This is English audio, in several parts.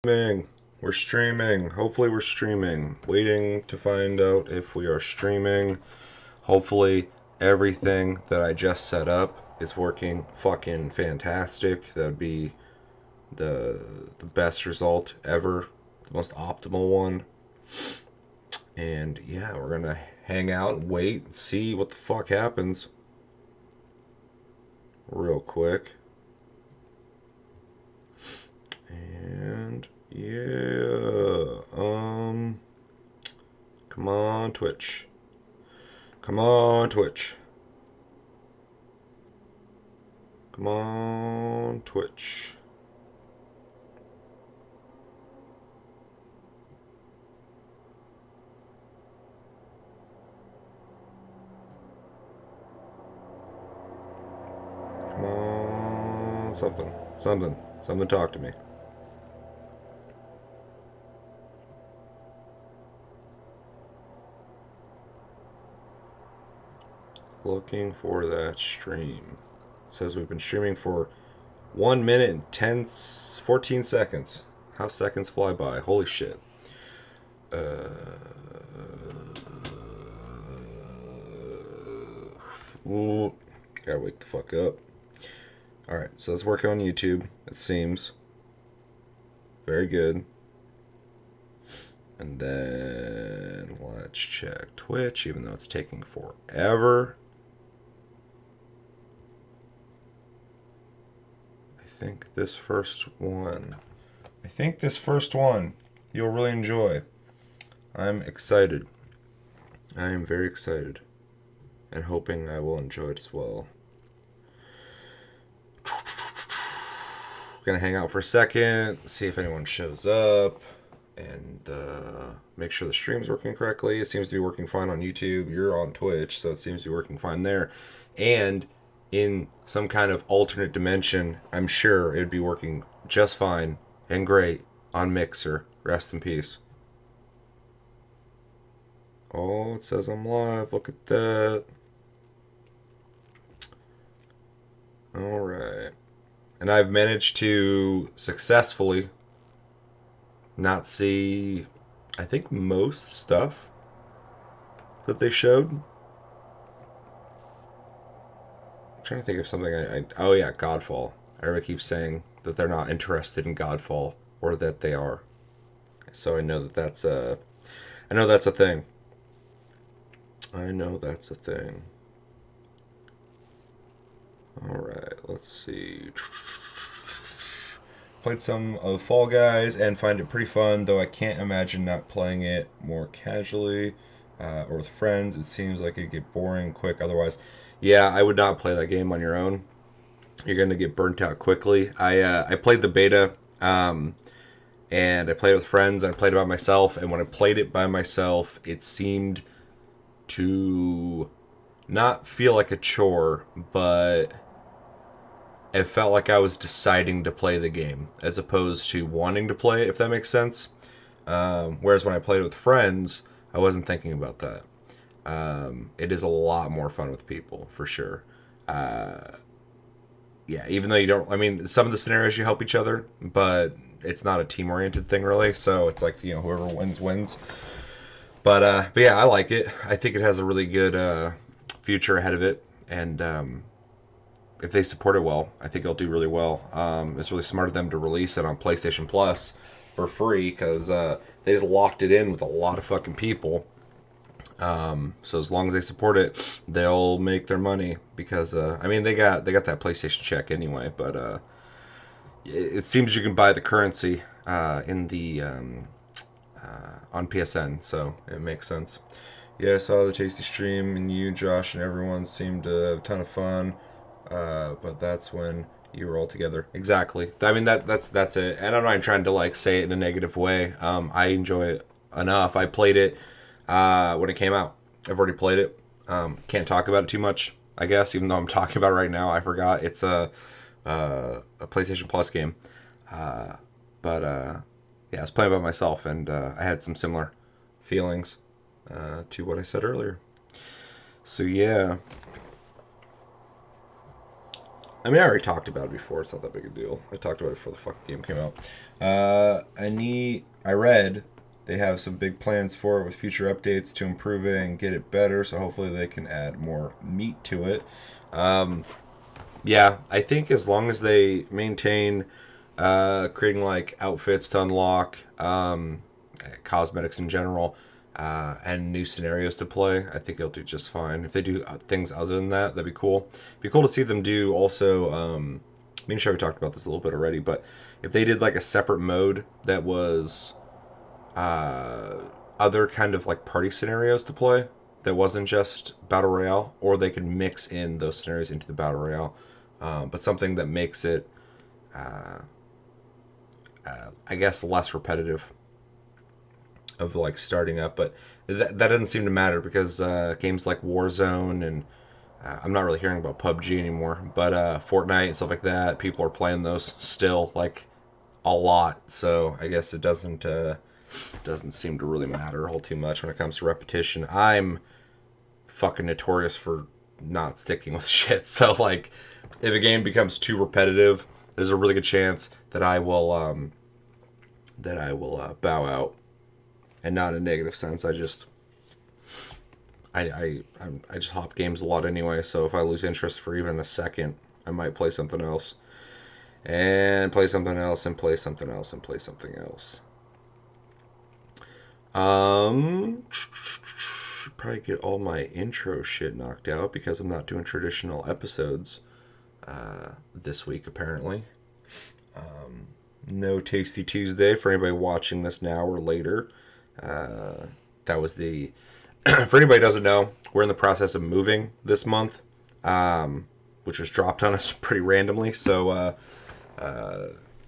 We're streaming. Hopefully we're streaming. Waiting to find out if we are streaming. Hopefully everything that I just set up is working fucking fantastic. That would be the best result ever. The most optimal one. And yeah, we're gonna hang out and wait and see what the fuck happens. Real quick. And yeah, come on, Twitch. Come on, Twitch. Come on, Twitch. Come on, something, talk to me. Looking for that stream. Says we've been streaming for 1 minute and 14 seconds. How seconds fly by. Holy shit. Ooh, gotta wake the fuck up. Alright, so let's work on YouTube, it seems. Very good. And then let's check Twitch, even though it's taking forever. I think this first one you'll really enjoy. I'm excited. I am very excited. And hoping I will enjoy it as well. Gonna hang out for a second, see if anyone shows up, and make sure the stream's working correctly. It seems to be working fine on YouTube. You're on Twitch, so it seems to be working fine there. And in some kind of alternate dimension, I'm sure it'd be working just fine and great on Mixer. Rest in peace. Oh, it says I'm live. Look at that. Alright. And I've managed to successfully not see, I think, most stuff that they showed. I'm trying to think of something oh yeah, Godfall. Everybody keeps saying that they're not interested in Godfall, or that they are. So I know that's a thing. I know that's a thing. Alright, let's see. Played some of Fall Guys and find it pretty fun, though I can't imagine not playing it more casually or with friends. It seems like it'd get boring quick otherwise. Yeah, I would not play that game on your own. You're going to get burnt out quickly. I played the beta, and I played it with friends, and I played it by myself, and when I played it by myself, it seemed to not feel like a chore, but it felt like I was deciding to play the game as opposed to wanting to play it, if that makes sense. Whereas when I played it with friends, I wasn't thinking about that. It is a lot more fun with people, for sure. Yeah, even though you don't, I mean, some of the scenarios you help each other, but it's not a team-oriented thing, really, so it's like, you know, whoever wins, wins. But yeah, I like it. I think it has a really good future ahead of it, and if they support it well, I think it'll do really well. It's really smart of them to release it on PlayStation Plus for free, because they just locked it in with a lot of fucking people. So as long as they support it, they'll make their money, because I mean, they got that PlayStation check anyway. But it seems you can buy the currency in the on PSN, so it makes sense. Yeah, I saw the Tasty stream, and you, Josh, and everyone seemed to have a ton of fun. But that's when you were all together. Exactly. I mean, that's it. And I'm not even trying to like say it in a negative way. I enjoy it enough. I played it when it came out. I've already played it. Can't talk about it too much, I guess, even though I'm talking about it right now. I forgot it's a PlayStation Plus game. But yeah, I was playing by myself, and I had some similar feelings to what I said earlier. So yeah. I mean, I already talked about it before. It's not that big a deal. I talked about it before the fucking game came out. I read they have some big plans for it with future updates to improve it and get it better. So hopefully they can add more meat to it. Yeah, I think as long as they maintain creating like outfits to unlock, cosmetics in general, and new scenarios to play, I think it'll do just fine. If they do things other than that, that'd be cool. It'd be cool to see them do also. Me and Chevy talked about this a little bit already, but if they did like a separate mode that was other kind of like party scenarios to play, that wasn't just battle royale, or they could mix in those scenarios into the battle royale, but something that makes it, I guess, less repetitive of like starting up. But that doesn't seem to matter because games like Warzone and I'm not really hearing about PUBG anymore, but Fortnite and stuff like that, people are playing those still like a lot. So I guess it doesn't seem to really matter a whole too much when it comes to repetition. I'm fucking notorious for not sticking with shit. So like, if a game becomes too repetitive, there's a really good chance that I will bow out, and not in a negative sense. I just hop games a lot anyway. So if I lose interest for even a second, I might play something else, and play something else, and play something else, and play something else. Should probably get all my intro shit knocked out because I'm not doing traditional episodes this week apparently. No Tasty Tuesday for anybody watching this now or later. That was the for anybody who doesn't know, we're in the process of moving this month, which was dropped on us pretty randomly. So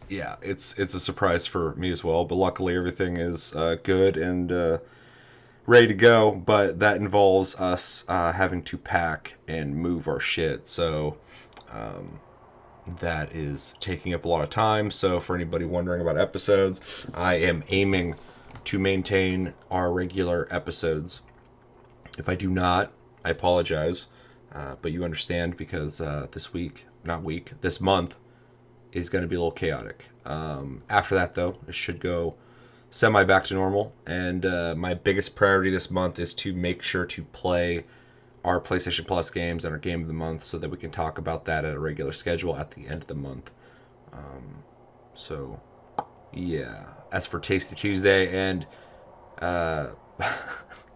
yeah, it's a surprise for me as well. But luckily, everything is good and ready to go. But that involves us having to pack and move our shit. So that is taking up a lot of time. So for anybody wondering about episodes, I am aiming to maintain our regular episodes. If I do not, I apologize. But you understand because this month is going to be a little chaotic. After that, though, it should go semi back to normal. And my biggest priority this month is to make sure to play our PlayStation Plus games and our game of the month so that we can talk about that at a regular schedule at the end of the month. So, yeah. As for Tasty Tuesday and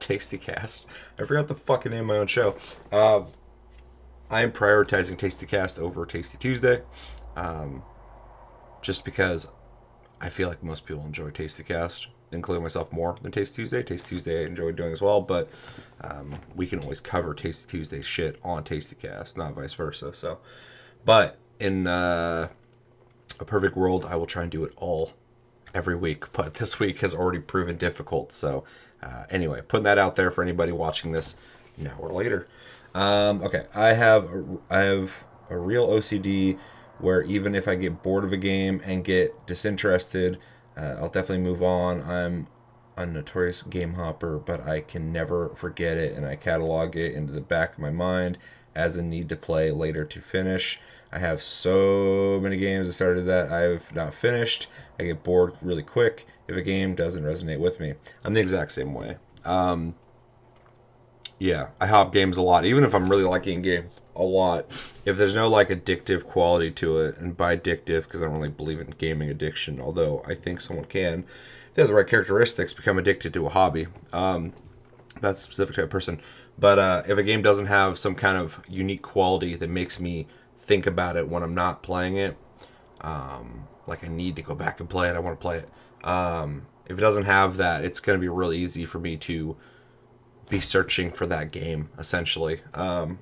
Tasty Cast, I forgot the fucking name of my own show. I am prioritizing Tasty Cast over Tasty Tuesday, just because I feel like most people enjoy Tasty Cast, including myself, more than Tasty Tuesday. Tasty Tuesday I enjoy doing as well, but we can always cover Tasty Tuesday shit on Tasty Cast, not vice versa. So, but in a perfect world, I will try and do it all every week, but this week has already proven difficult. So anyway, putting that out there for anybody watching this now or later. Okay, I have a real OCD where even if I get bored of a game and get disinterested, I'll definitely move on. I'm a notorious game hopper, but I can never forget it, and I catalog it into the back of my mind as a need to play later to finish. I have so many games I started that I've not finished. I get bored really quick if a game doesn't resonate with me. I'm the exact same way. Yeah, I hop games a lot, even if I'm really liking a game a lot. If there's no like addictive quality to it, and by addictive, because I don't really believe in gaming addiction, although I think someone can, if they have the right characteristics, become addicted to a hobby. That's a specific type of person. But if a game doesn't have some kind of unique quality that makes me think about it when I'm not playing it, like I need to go back and play it, I want to play it. If it doesn't have that, it's going to be really easy for me to be searching for that game, essentially,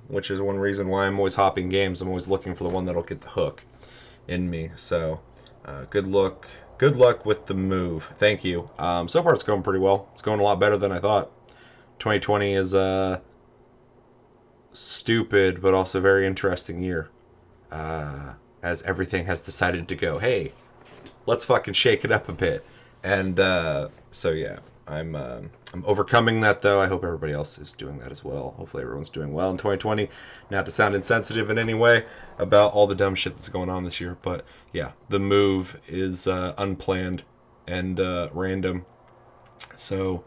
which is one reason why I'm always hopping games. I'm always looking for the one that'll get the hook in me. So good luck with the move. Thank you. So far it's going pretty well. It's going a lot better than I thought. 2020 is a stupid but also very interesting year, as everything has decided to go, hey, let's fucking shake it up a bit. And so yeah, I'm overcoming that, though. I hope everybody else is doing that as well. Hopefully everyone's doing well in 2020. Not to sound insensitive in any way about all the dumb shit that's going on this year, but yeah, the move is unplanned and random. So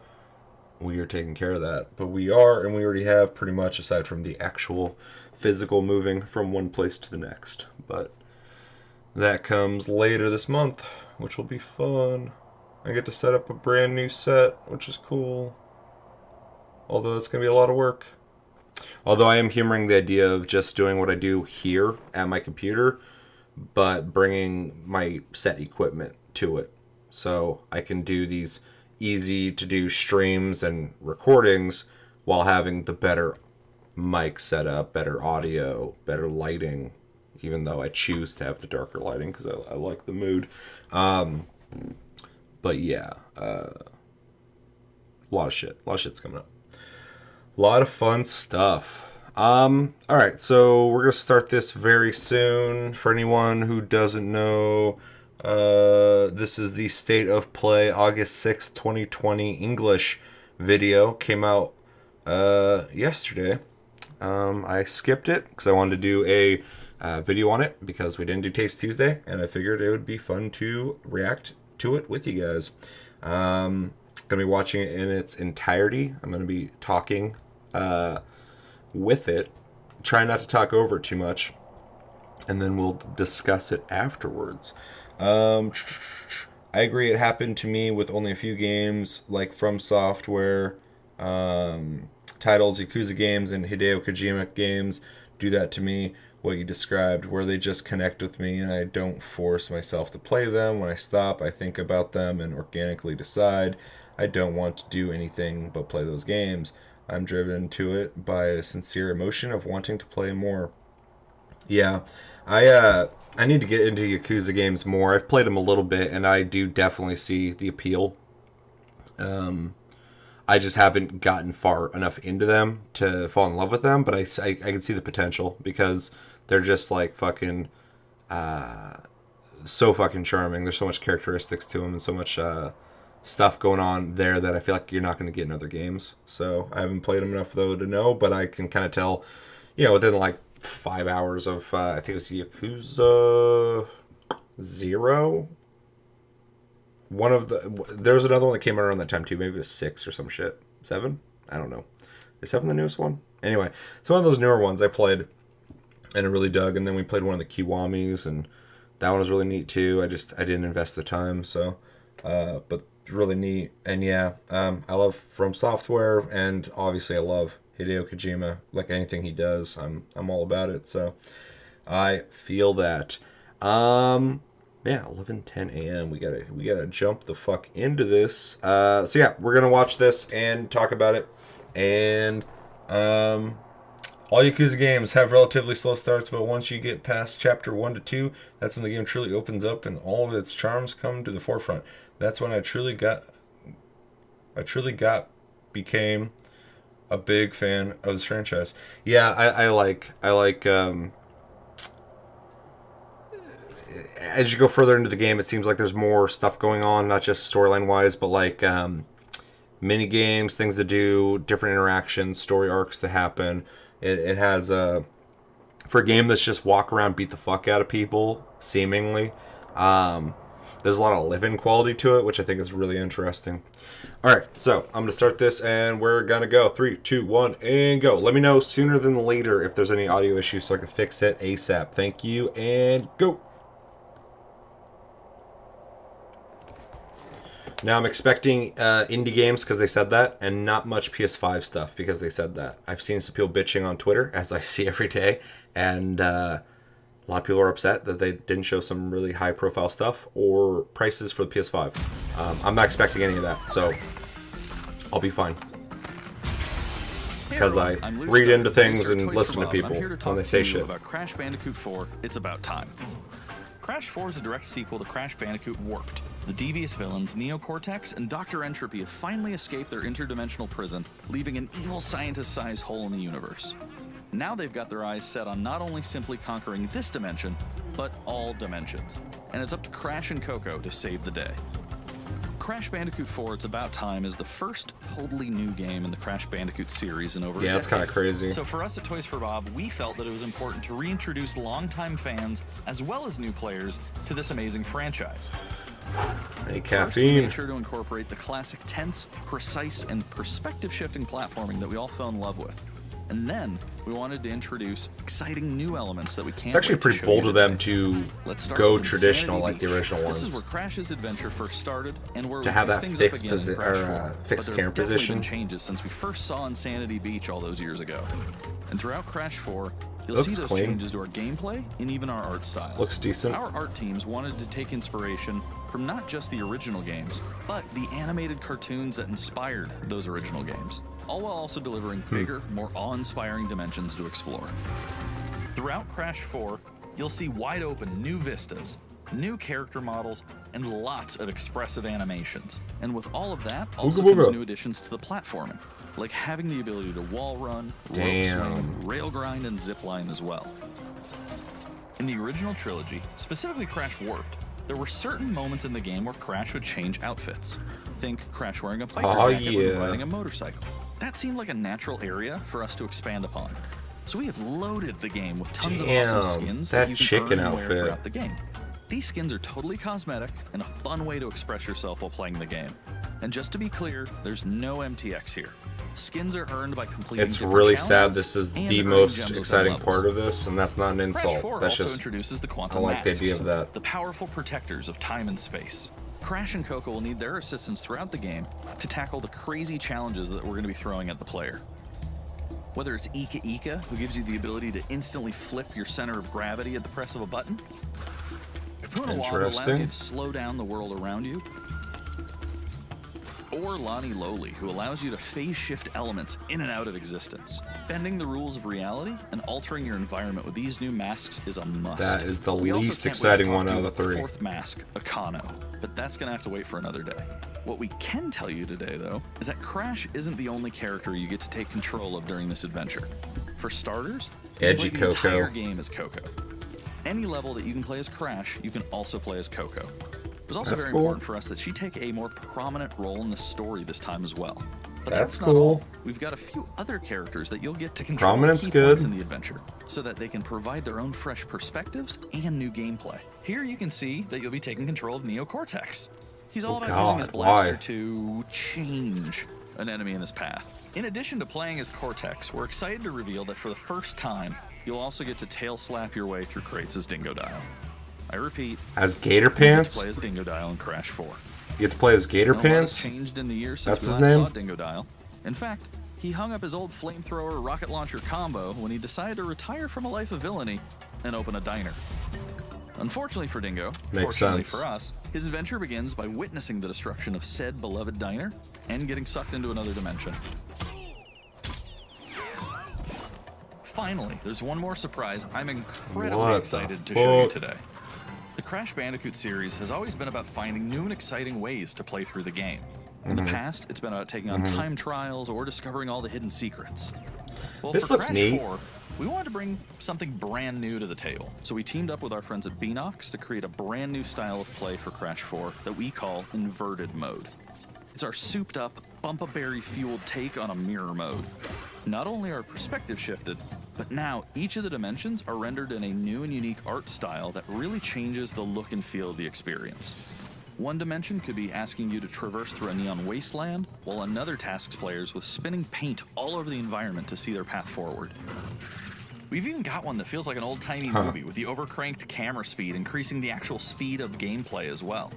we are taking care of that. But we are, and we already have pretty much, aside from the actual physical moving from one place to the next. But that comes later this month, which will be fun. I get to set up a brand new set, which is cool. Although that's going to be a lot of work. Although I am humoring the idea of just doing what I do here at my computer, but bringing my set equipment to it. So I can do these easy to do streams and recordings while having the better mic setup, better audio, better lighting, even though I choose to have the darker lighting because I like the mood. But yeah, a lot of shit. A lot of shit's coming up. A lot of fun stuff. Alright, so we're going to start this very soon. For anyone who doesn't know, this is the State of Play August 6th, 2020 English video. Came out yesterday. I skipped it because I wanted to do a video on it because we didn't do Taste Tuesday, and I figured it would be fun to react to it with you guys. Gonna be watching it in its entirety. I'm gonna be talking with it, try not to talk over it too much, and then we'll discuss it afterwards. I agree, it happened to me with only a few games, like From Software titles, Yakuza games, and Hideo Kojima games do that to me. What you described, where they just connect with me and I don't force myself to play them. When I stop, I think about them and organically decide I don't want to do anything but play those games. I'm driven to it by a sincere emotion of wanting to play more. Yeah, I need to get into Yakuza games more. I've played them a little bit and I do definitely see the appeal. I just haven't gotten far enough into them to fall in love with them, but I can see the potential because they're just like fucking so fucking charming. There's so much characteristics to them and so much stuff going on there that I feel like you're not going to get in other games. So I haven't played them enough though to know, but I can kind of tell, within like 5 hours of I think it was Yakuza 0. There's another one that came out around that time too. Maybe it was 6 or some shit. 7? I don't know. Is 7 the newest one? Anyway, it's one of those newer ones I played and I really dug. And then we played one of the Kiwamis and that one was really neat too. I didn't invest the time, so but really neat. And yeah, I love From Software and obviously I love Hideo Kojima. Like anything he does, I'm all about it. So I feel that. Yeah, 11:10 a.m. We gotta jump the fuck into this. So yeah, we're gonna watch this and talk about it. And all Yakuza games have relatively slow starts, but once you get past chapter 1 to 2, that's when the game truly opens up and all of its charms come to the forefront. That's when I truly became a big fan of this franchise. Yeah, I like as you go further into the game, it seems like there's more stuff going on, not just storyline wise, but like mini games, things to do, different interactions, story arcs to happen. It has for a game that's just walk around, beat the fuck out of people, seemingly. There's a lot of living quality to it, which I think is really interesting. All right, so I'm gonna start this, and we're gonna go 3, 2, 1, and go. Let me know sooner than later if there's any audio issues so I can fix it ASAP. Thank you, and go. Now I'm expecting indie games because they said that, and not much PS5 stuff because they said that. I've seen some people bitching on Twitter, as I see every day, and a lot of people are upset that they didn't show some really high-profile stuff or prices for the PS5. I'm not expecting any of that, so I'll be fine. Because I read into things and listen to people when they say shit. About Crash Bandicoot 4, It's About Time. Crash 4 is a direct sequel to Crash Bandicoot Warped. The devious villains Neo-Cortex and Dr. Entropy have finally escaped their interdimensional prison, leaving an evil scientist-sized hole in the universe. Now they've got their eyes set on not only simply conquering this dimension, but all dimensions. And it's up to Crash and Coco to save the day. Crash Bandicoot 4 It's About Time is the first totally new game in the Crash Bandicoot series in over a decade. Yeah, it's kind of crazy. So for us at Toys for Bob, we felt that it was important to reintroduce longtime fans as well as new players to this amazing franchise. Hey, First, we caffeine. made sure to incorporate the classic tense, precise, and perspective-shifting platforming that we all fell in love with. And then we wanted to introduce exciting new elements that we can't. It's actually wait to pretty show bold you of them today. to Let's start go with traditional Insanity like the Beach. original This is ones. where Crash's adventure first started, and where To we have pick that things fixed up again in Crash 4. fixed But there camera have definitely position. been changes since we first saw Insanity Beach all those years ago. And throughout Crash 4, you'll Looks see those clean. changes to our gameplay and even our art style. Looks decent. Our art teams wanted to take inspiration from not just the original games, but the animated cartoons that inspired those original games, all while also delivering bigger, more awe-inspiring dimensions to explore. Throughout Crash 4, you'll see wide open new vistas, new character models, and lots of expressive animations. And with all of that, also Ooga comes booga. new additions to the platforming, like having the ability to wall run, Damn. rope swing, rail grind, and zip line as well. In the original trilogy, specifically Crash Warped, there were certain moments in the game where Crash would change outfits. Think Crash wearing a biker jacket when yeah. riding a motorcycle. That seemed like a natural area for us to expand upon. So we have loaded the game with tons of Damn, awesome skins that you can chicken earn and wear outfit. throughout the game. These skins are totally cosmetic and a fun way to express yourself while playing the game. And just to be clear, there's no MTX here. Skins are earned by completing It's different really sad challenges this is and the earning most gems within exciting levels. part of this, and that's not an Crash insult. 4 That's also just introduces the I quantum like the masks, idea of that. the powerful protectors of time and space. Crash and Coco will need their assistance throughout the game to tackle the crazy challenges that we're going to be throwing at the player. Whether it's Ika Ika, who gives you the ability to instantly flip your center of gravity at the press of a button, Kapuna Wah, who allows Interesting. you to slow down the world around you, or Lonnie Lowly, who allows you to phase shift elements in and out of existence. Bending the rules of reality and altering your environment with these new masks is a must. That is the We also least can't wait to exciting talk one to out of you the about three. Fourth mask, Akano, but that's gonna have to wait for another day. What we can tell you today, though, is that Crash isn't the only character you get to take control of during this adventure. For starters, you can Edgy play the Coco. entire game as Coco. Any level that you can play as Crash, you can also play as Coco. It was also That's very cool. important for us that she take a more prominent role in the story this time as well. But That's not cool. all. We've got a few other characters that you'll get to control Prominence key good. points in the adventure, so that they can provide their own fresh perspectives and new gameplay. Here you can see that you'll be taking control of Neo Cortex. He's all Oh about using his God, blaster why? to change an enemy in his path. In addition to playing as Cortex, we're excited to reveal that for the first time, you'll also get to tail slap your way through crates as Dingo Dial. I repeat, As Gator you get to Pants? play as Dingo Dial in Crash 4. You get to play as Gator A lot has Pants? changed in the years That's since his we last name? saw Dingo Dial. In fact, he hung up his old flamethrower rocket launcher combo when he decided to retire from a life of villainy and open a diner. Unfortunately for Dingo, Makes fortunately sense. for us, his adventure begins by witnessing the destruction of said beloved diner and getting sucked into another dimension. Finally, there's one more surprise I'm incredibly What the excited to show you fuck? today. The Crash Bandicoot series has always been about finding new and exciting ways to play through the game. In Mm-hmm. the past, it's been about taking on time trials or discovering all the hidden secrets. Well, This for looks Crash neat. 4, we wanted to bring something brand new to the table. So we teamed up with our friends at Beanox to create a brand new style of play for Crash 4 that we call Inverted Mode. It's our souped up, bumpa-berry fueled take on a mirror mode. Not only are perspective shifted, but now each of the dimensions are rendered in a new and unique art style that really changes the look and feel of the experience. One dimension could be asking you to traverse through a neon wasteland, while another tasks players with spinning paint all over the environment to see their path forward. We've even got one that feels like an old-timey movie, with the overcranked camera speed increasing the actual speed of gameplay as well.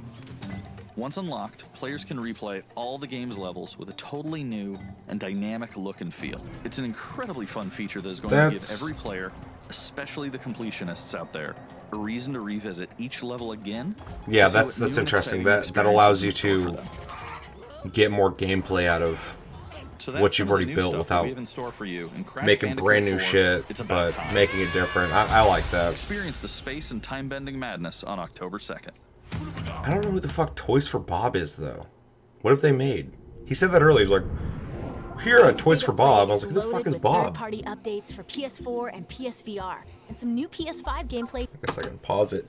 Once unlocked, players can replay all the game's levels with a totally new and dynamic look and feel. It's an incredibly fun feature that is going to give That's- every player, especially the completionists out there, a reason to revisit each level again. Yeah, to see that's what new and interesting. exciting That allows you experiences in to store for them. get more gameplay out of So that's what some you've of the already new built stuff that without we have in store for you in Crash making Bandicoot brand new 4, shit, It's about but time. making it different. I like that. Experience the space and time-bending madness on October 2nd. I don't know who the fuck Toys for Bob is, though. What have they made? He said that earlier. He's like, we're here at Toys for Bob. I was like, who the fuck is Bob? Third-party updates for PS4 and PSVR, and some new PS5 gameplay. I guess I can pause it.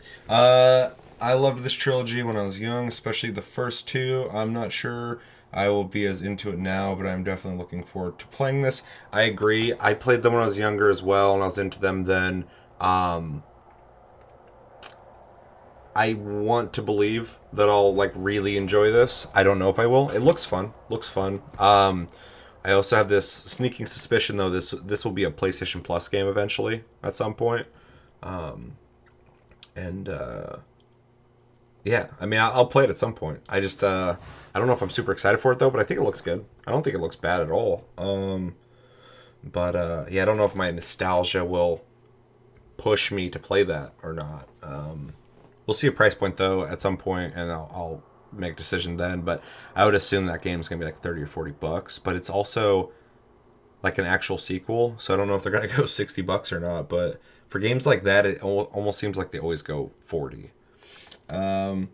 I loved this trilogy when I was young, especially the first two. I'm not sure I will be as into it now, but I'm definitely looking forward to playing this. I agree. I played them when I was younger as well, and I was into them then. I want to believe that I'll like really enjoy this. I don't know if I will. It looks fun. Looks fun. I also have this sneaking suspicion though this will be a PlayStation Plus game eventually at some point. And yeah, I mean I'll play it at some point. I just I don't know if I'm super excited for it though, but I think it looks good. I don't think it looks bad at all. But yeah, I don't know if my nostalgia will push me to play that or not. We'll see a price point though at some point, and I'll make a decision then. But I would assume that game's gonna be like $30 or $40. But it's also like an actual sequel, so I don't know if they're gonna go $60 or not. But for games like that, it almost seems like they always go 40. I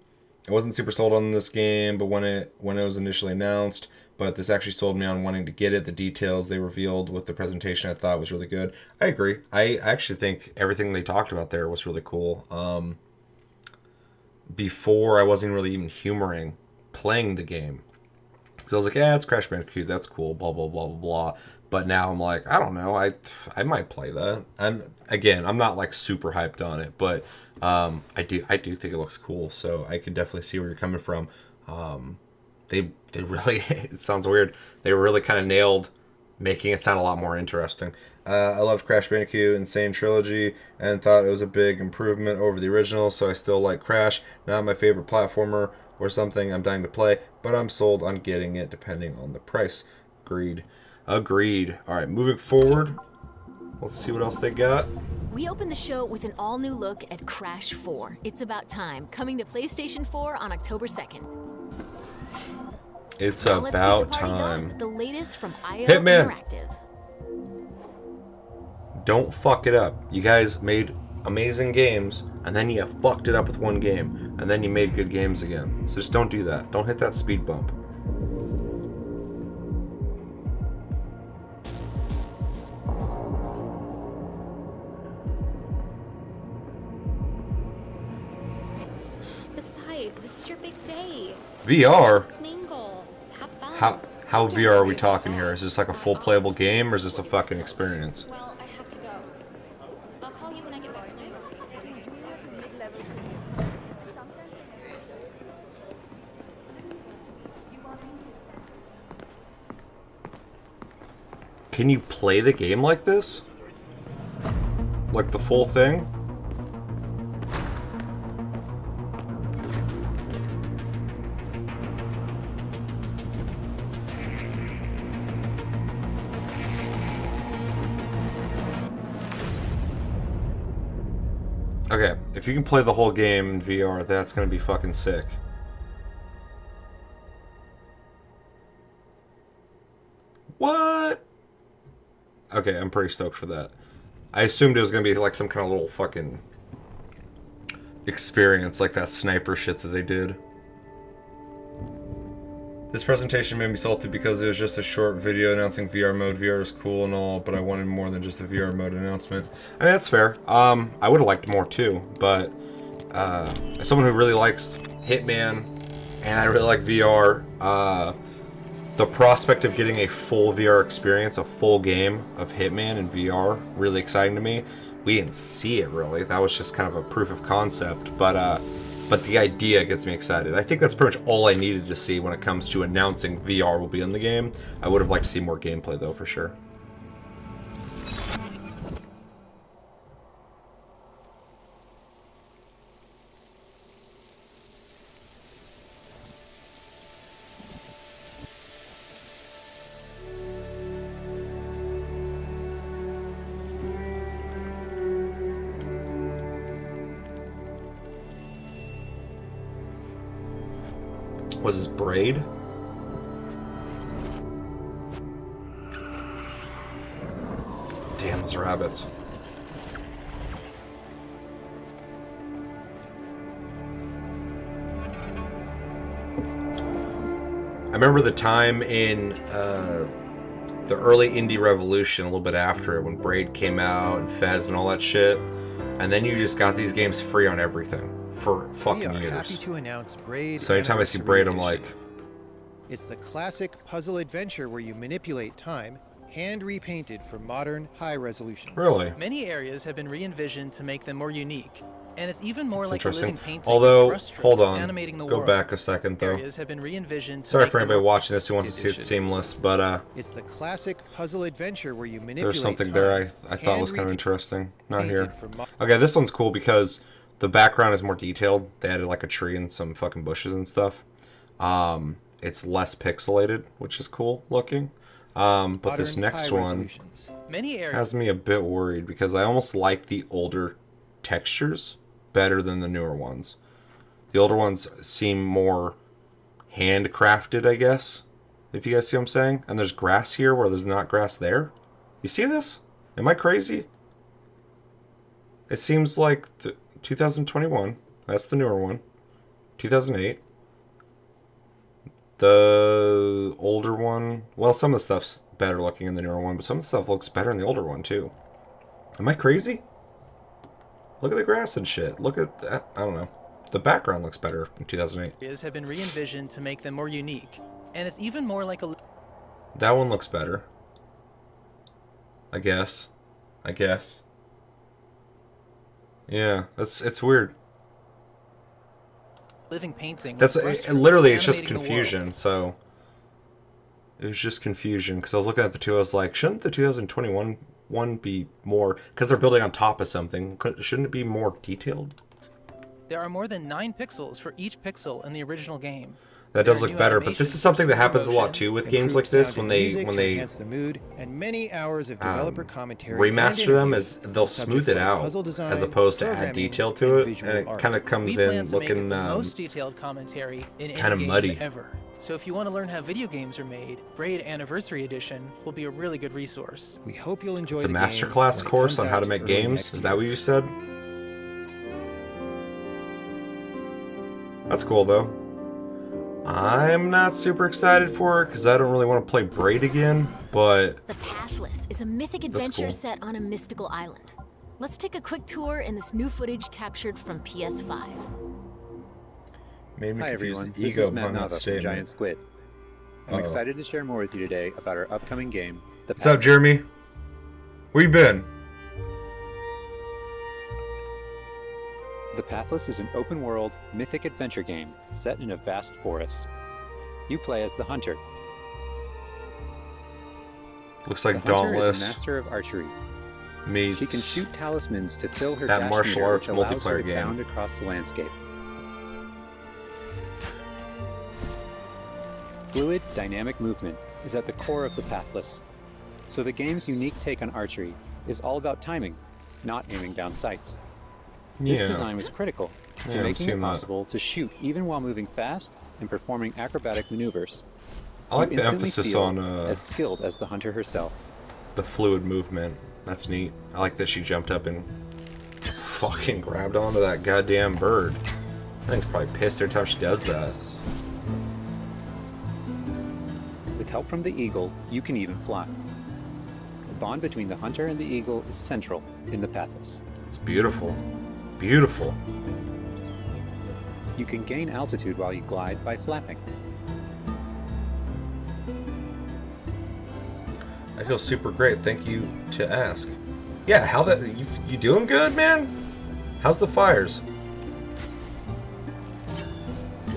wasn't super sold on this game, but when it was initially announced, but this actually sold me on wanting to get it. The details they revealed with the presentation I thought was really good. I agree. I actually think everything they talked about there was really cool. Before I wasn't really even humoring playing the game. So I was like, yeah, it's Crash Bandicoot, that's cool, blah, blah, blah, blah, blah. But now I'm like, I don't know, I might play that. I'm not like super hyped on it, but I do think it looks cool, so I can definitely see where you're coming from. They really, it sounds weird, they really kind of nailed making it sound a lot more interesting. I loved Crash Bandicoot Insane Trilogy and thought it was a big improvement over the original, so I still like Crash. Not my favorite platformer or something I'm dying to play, but I'm sold on getting it depending on the price. Agreed. Alright, moving forward. Let's see what else they got. We opened the show with an all-new look at Crash 4. It's About Time, coming to PlayStation 4 on October 2nd. It's Now let's keep the about party time. going with the latest from IO Hitman. Interactive. Don't fuck it up. You guys made amazing games, and then you fucked it up with one game, and then you made good games again. So just don't do that. Don't hit that speed bump. Besides, this is your big day. VR? Mingle. Have fun. How VR are we talking here? Is this like a full playable game, or is this a fucking experience? Well, I have to go. I'll call you when I get back to New York. Can you play the game like this? Like the full thing? Okay, if you can play the whole game in VR, that's gonna be fucking sick. What? Okay, I'm pretty stoked for that. I assumed it was gonna be like some kind of little fucking experience, like that sniper shit that they did. This presentation made me salty because it was just a short video announcing VR mode. VR is cool and all, but I wanted more than just a VR mode announcement. I mean, that's fair. I would have liked more too, but as someone who really likes Hitman and I really like VR, the prospect of getting a full VR experience, a full game of Hitman in VR, really exciting to me. We didn't see it really. That was just kind of a proof of concept, but the idea gets me excited. I think that's pretty much all I needed to see when it comes to announcing VR will be in the game. I would have liked to see more gameplay though, for sure. Was his braid? Damn, those rabbits. I remember the time in the early indie revolution, a little bit after it, when Braid came out and Fez and all that shit, and then you just got these games free on everything. for We fucking are happy years. to announce Braid. So anytime I see Anniversary Braid, I'm Edition. like, It's the classic puzzle adventure where you manipulate time, hand repainted for modern high resolutions. really? Many areas have been re-envisioned to make them more unique, and it's even more It's like a interesting. living painting Although, with brushstrokes hold on, animating the go world. back a second though. Areas have been re-envisioned to Sorry make for them anybody more watching this who wants to see it Edition. seamless, but It's the classic puzzle adventure where you manipulate there's something time, there I thought was kind of hand interesting. Not repainted here. for Okay, this one's cool because the background is more detailed. They added like a tree and some fucking bushes and stuff. It's less pixelated, which is cool looking. But this modern next high one resolutions. Many areas has me a bit worried because I almost like the older textures better than the newer ones. The older ones seem more handcrafted, I guess, if you guys see what I'm saying. And there's grass here where there's not grass there. You see this? Am I crazy? It seems like 2021. That's the newer one. 2008. The older one, well, some of the stuff's better looking in the newer one, but some of the stuff looks better in the older one too. Am I crazy? Look at the grass and shit. Look at that. I don't know. The background looks better in 2008. have been re-envisioned to make them more unique, and it's even more like a That one looks better. I guess. Yeah, it's weird. living painting. That's with brushstrokes literally it's just animating the confusion. world. So it was just confusion because I was looking at the two. I was like, shouldn't the 2021 one be more? Because they're building on top of something. Shouldn't it be more detailed? There are more than 9 pixels for each pixel in the original game. That There does are look new better, but this animations is something for that happens a lot motion, too with games Improved like this sound when and they music when to they enhance the mood, and many hours of developer commentary and remaster them interviews is they'll with smooth subjects it like out puzzle design, as opposed to add programming, detail to it, visual and it art. kind of We comes plan in to make it looking the most detailed commentary in any kinda game muddy. ever. So if you want to learn how video games are made, Braid Anniversary Edition will be a really good resource. We hope you'll enjoy It's a the game masterclass when it course comes on how out to make early games. next Is that year. what you said? That's cool though. I'm not super excited for it because I don't really want to play Braid again, but The Pathless is a mythic adventure cool. set on a mystical island. Let's take a quick tour in this new footage captured from PS5. made me Hi confused. everyone, The this ego is Matt behind that Nava from statement. Giant Squid. I'm Uh-oh. excited to share more with you today about our upcoming game, The What's up, Pathless. Jeremy? Where you been? The Pathless is an open-world, mythic adventure game set in a vast forest. You play as the Hunter. Looks The like Hunter is a Dauntless master of archery. meets She can shoot talismans to fill her that dash martial meter, arts which allows her multiplayer to game. bound across the landscape. Fluid, dynamic movement is at the core of the Pathless. So the game's unique take on archery is all about timing, not aiming down sights. This Yeah. design was critical to Yeah, I've making it seen that. possible to shoot even while moving fast and performing acrobatic maneuvers. I like You the instantly emphasis feel on as skilled as the hunter herself. the fluid movement. That's neat. I like that she jumped up and fucking grabbed onto that goddamn bird. I think it's probably pissed every time she does that. With help from the eagle, you can even fly. The bond between the hunter and the eagle is central in the Pathless. It's beautiful. Beautiful. You can gain altitude while you glide by flapping. I feel super great. Thank you to ask. Yeah, how that you doing good, man? How's the fires?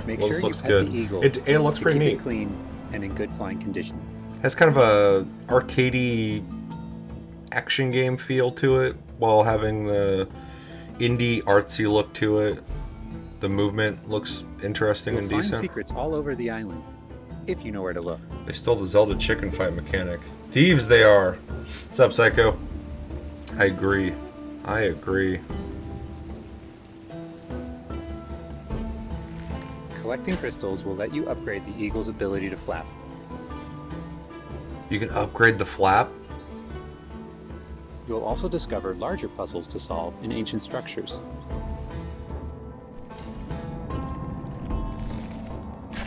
Make Well, sure this you looks pet good. the eagle It looks to pretty keep neat. it clean and in good flying condition. Has kind of a arcadey action game feel to it, while having the indie artsy look to it. The movement looks interesting You'll and find decent. secrets all over the island, if you know where to look. They stole the Zelda chicken fight mechanic. Thieves they are. What's up, Psycho? I agree. I agree. Collecting crystals will let you upgrade the eagle's ability to flap. You can upgrade the flap. You will also discover larger puzzles to solve in ancient structures.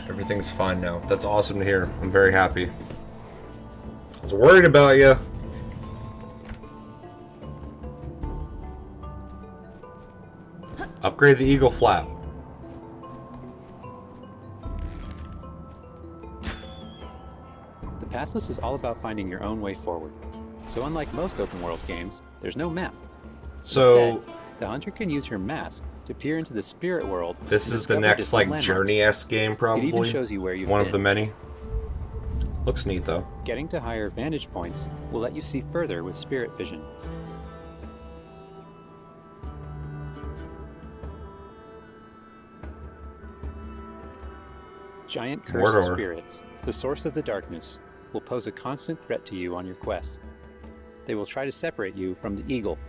Everything's fine now. That's awesome to hear. I'm very happy. I was worried about you. Upgrade the eagle flap. The Pathless is all about finding your own way forward. So unlike most open world games, there's no map. So Instead, the hunter can use her mask to peer into the spirit world. this and is the discover next distant like landmarks. Journey-esque game, probably. It even shows you where you've One of been. the many. Looks neat though. Getting to higher vantage points will let you see further with spirit vision. Giant cursed Mordor. spirits, the source of the darkness, will pose a constant threat to you on your quest. They will try to separate you from the eagle.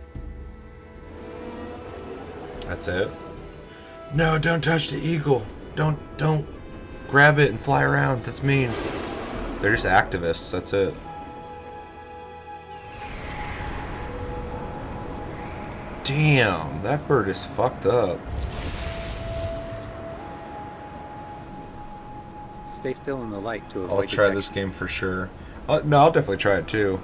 That's it. No, don't touch the eagle. Don't grab it and fly around. That's mean. They're just activists. That's it. Damn, that bird is fucked up. Stay still in the light to avoid I'll try detection. this game for sure. No, I'll definitely try it too.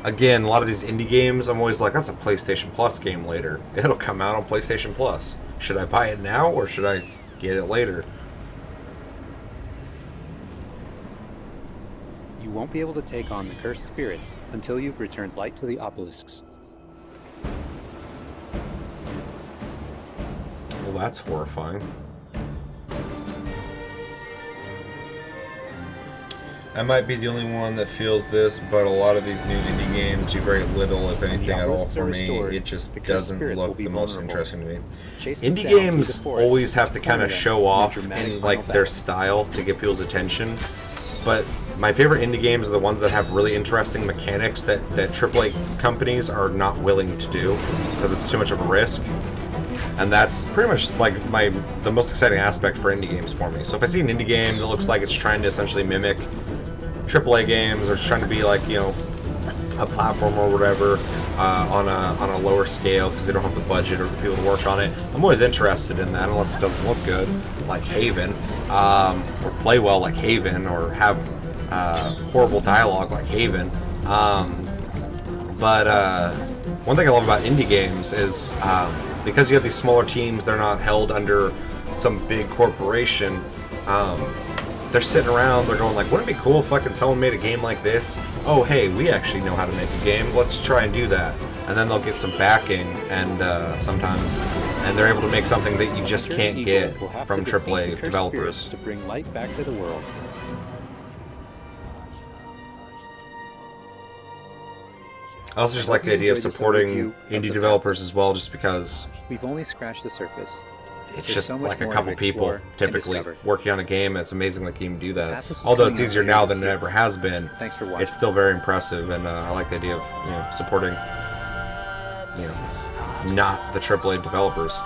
Again, a lot of these indie games, I'm always like, that's a PlayStation Plus game later. It'll come out on PlayStation Plus. Should I buy it now or should I get it later? You won't be able to take on the cursed spirits until you've returned light to the obelisks. Well, that's horrifying. I might be the only one that feels this, but a lot of these new indie games do very little, if anything at all, obelisks are for me. restored, It just the cursed doesn't spirits will look be the most vulnerable. interesting to me. Chase them Indie down through the games forest always have to and kind of corner them show in a off dramatic in, final like their battle. style to get people's attention. But my favorite indie games are the ones that have really interesting mechanics that AAA companies are not willing to do because it's too much of a risk. And that's pretty much like the most exciting aspect for indie games for me. So if I see an indie game that looks like it's trying to essentially mimic AAA games or it's trying to be like, you know, a platform or whatever on a lower scale because they don't have the budget or the people to work on it, I'm always interested in that unless it doesn't look good, like Haven, or play well like Haven, or have horrible dialogue like Haven. But one thing I love about indie games is because you have these smaller teams, they're not held under some big corporation. They're sitting around, they're going like, wouldn't it be cool if fucking someone made a game like this? Oh, hey, we actually know how to make a game. Let's try and do that. And then they'll get some backing, and sometimes, and they're able to make something that you just Hunter can't and get Eagle will have from to defeat the AAA cursed developers. spirits to bring light back to the world. I also just I like hope the you idea of enjoyed this supporting overview of indie the developers as well, just because We've only scratched the surface. it's There's just so much like a more couple to people explore and typically discover. working on a game. It's amazing that can do that. Pathless is Although it's coming out easier later now this than it year. ever has been. Thanks for watching. It's still very impressive, and I like the idea of, you know, supporting, you know, not the AAA developers.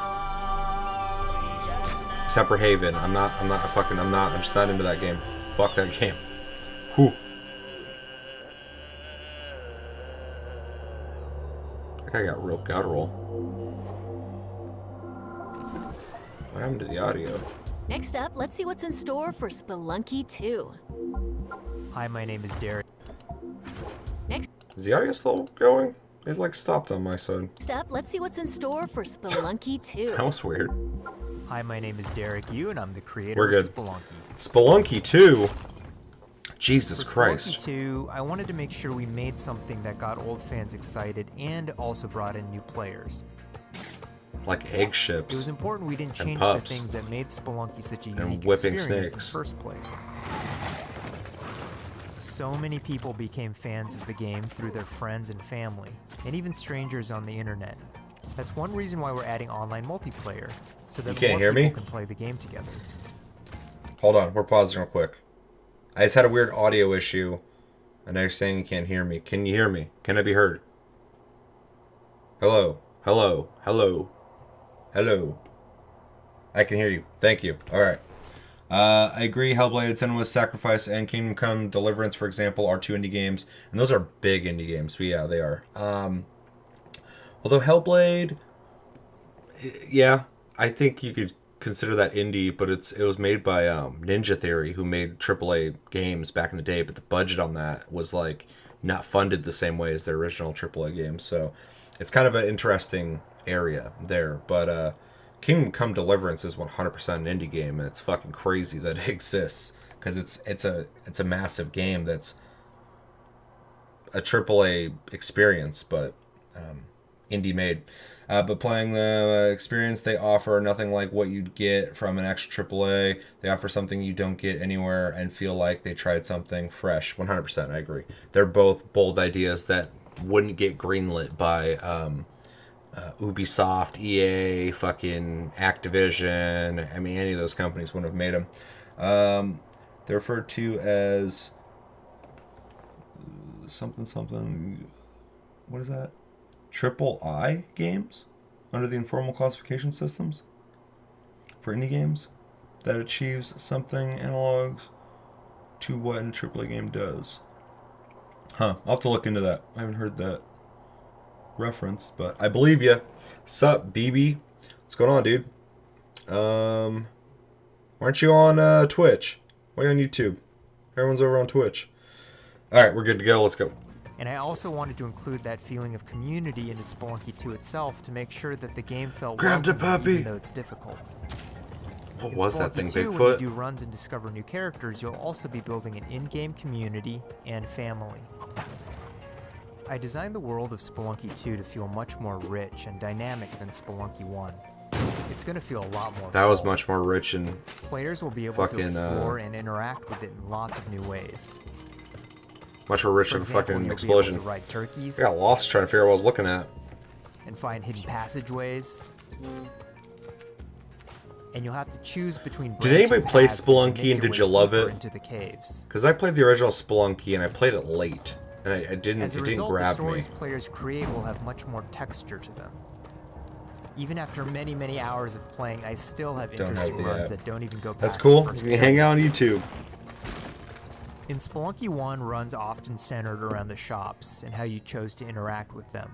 Except for Haven. I'm just not into that game. Fuck that game. Whew. That guy got real guttural. What happened to the audio? Next up, let's see what's in store for Spelunky 2. Hi, my name is Derek. Is the audio still going? It like stopped on my side. Next up, let's see what's in store for Spelunky 2. That was weird. Hi, my name is Derek Yu, and I'm the creator We're of good. Spelunky. Spelunky 2? Jesus For Christ. Spelunky 2, I wanted to make sure we made something that got old fans excited and also brought in new players. Like egg It ships. was important we didn't And change the pups. things that made Spelunky such a And unique whipping experience snakes. in the first place. So many people became fans of the game through their friends and family, and even strangers on the internet. That's one reason why we're adding online multiplayer, so that You can't more hear people me? can play the game together. Hold on, we're pausing real quick. I just had a weird audio issue, and now you're saying you can't hear me. Can you hear me? Can I be heard? Hello? Hello? Hello? Hello? I can hear you. Thank you. Alright. I agree, Hellblade, Senua's Sacrifice, and Kingdom Come Deliverance, for example, are two indie games. And those are big indie games. But yeah, they are. Although Hellblade, yeah, I think you could consider that indie, but it was made by Ninja Theory, who made AAA games back in the day, but the budget on that was like not funded the same way as their original AAA games. So it's kind of an interesting area there. But Kingdom Come Deliverance is 100% an indie game, and it's fucking crazy that it exists because it's a massive game that's a AAA experience, but indie made. But playing the experience they offer, nothing like what you'd get from an actual AAA. They offer something you don't get anywhere and feel like they tried something fresh. 100%, I agree. They're both bold ideas that wouldn't get greenlit by Ubisoft, EA, fucking Activision. I mean, any of those companies wouldn't have made them. They're referred to as something. What is that? Triple I games under the informal classification systems for indie games that achieves something analogs to what a AAA game does. I'll have to look into that. I haven't heard that referenced, but I believe you. Sup, BB? What's going on, dude? Why aren't you on Twitch? Why are you on YouTube? Everyone's over on Twitch. Alright, we're good to go. Let's go. And I also wanted to include that feeling of community into Spelunky 2 itself to make sure that the game felt Grab the welcoming, puppy. even though it's difficult. What In was that Spelunky thing, 2, when Bigfoot? you do runs and discover new characters, you'll also be building an in-game community and family. I designed the world of Spelunky 2 to feel much more rich and dynamic than Spelunky 1. It's going to feel a lot more That was full. much more rich and Players will be able fucking, to explore and interact with it in lots of new ways. much more rich For than example, fucking you'll explosion. be able to ride turkeys I got lost trying to figure out what I was looking at. and find hidden passageways. And you'll have to choose between Did anybody branching play paths as you Spelunky make and your did way you love deeper it? into the caves. Because I played the original Spelunky and I played it late. And it didn't As a it didn't result, the grab me. stories players create will have much more texture to them. Even after many, many hours of playing, I still have Don't have interesting the runs app. that don't even go past That's the cool. first You can hang area. out on YouTube. In Spelunky 1, runs often centered around the shops and how you chose to interact with them.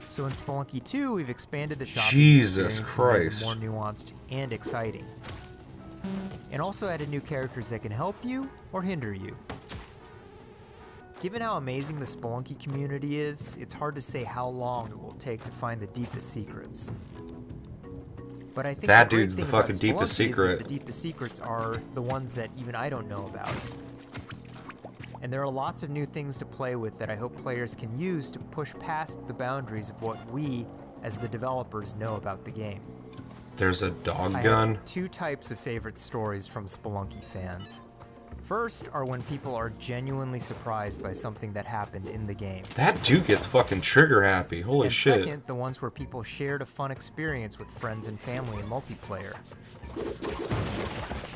So in Spelunky 2, we've expanded the shopping Jesus experience and made Christ. them more nuanced and exciting. And also added new characters that can help you or hinder you. Given how amazing the Spelunky community is, it's hard to say how long it will take to find the deepest secrets. But I think That the great dude's the thing about fucking deepest Spelunky is that secret. the deepest secrets are the ones that even I don't know about. And there are lots of new things to play with that I hope players can use to push past the boundaries of what we, as the developers, know about the game. There's a dog I gun. have two types of favorite stories from Spelunky fans. First are when people are genuinely surprised by something that happened in the game. That dude gets fucking trigger happy. Holy And shit. second, the ones where people shared a fun experience with friends and family in multiplayer.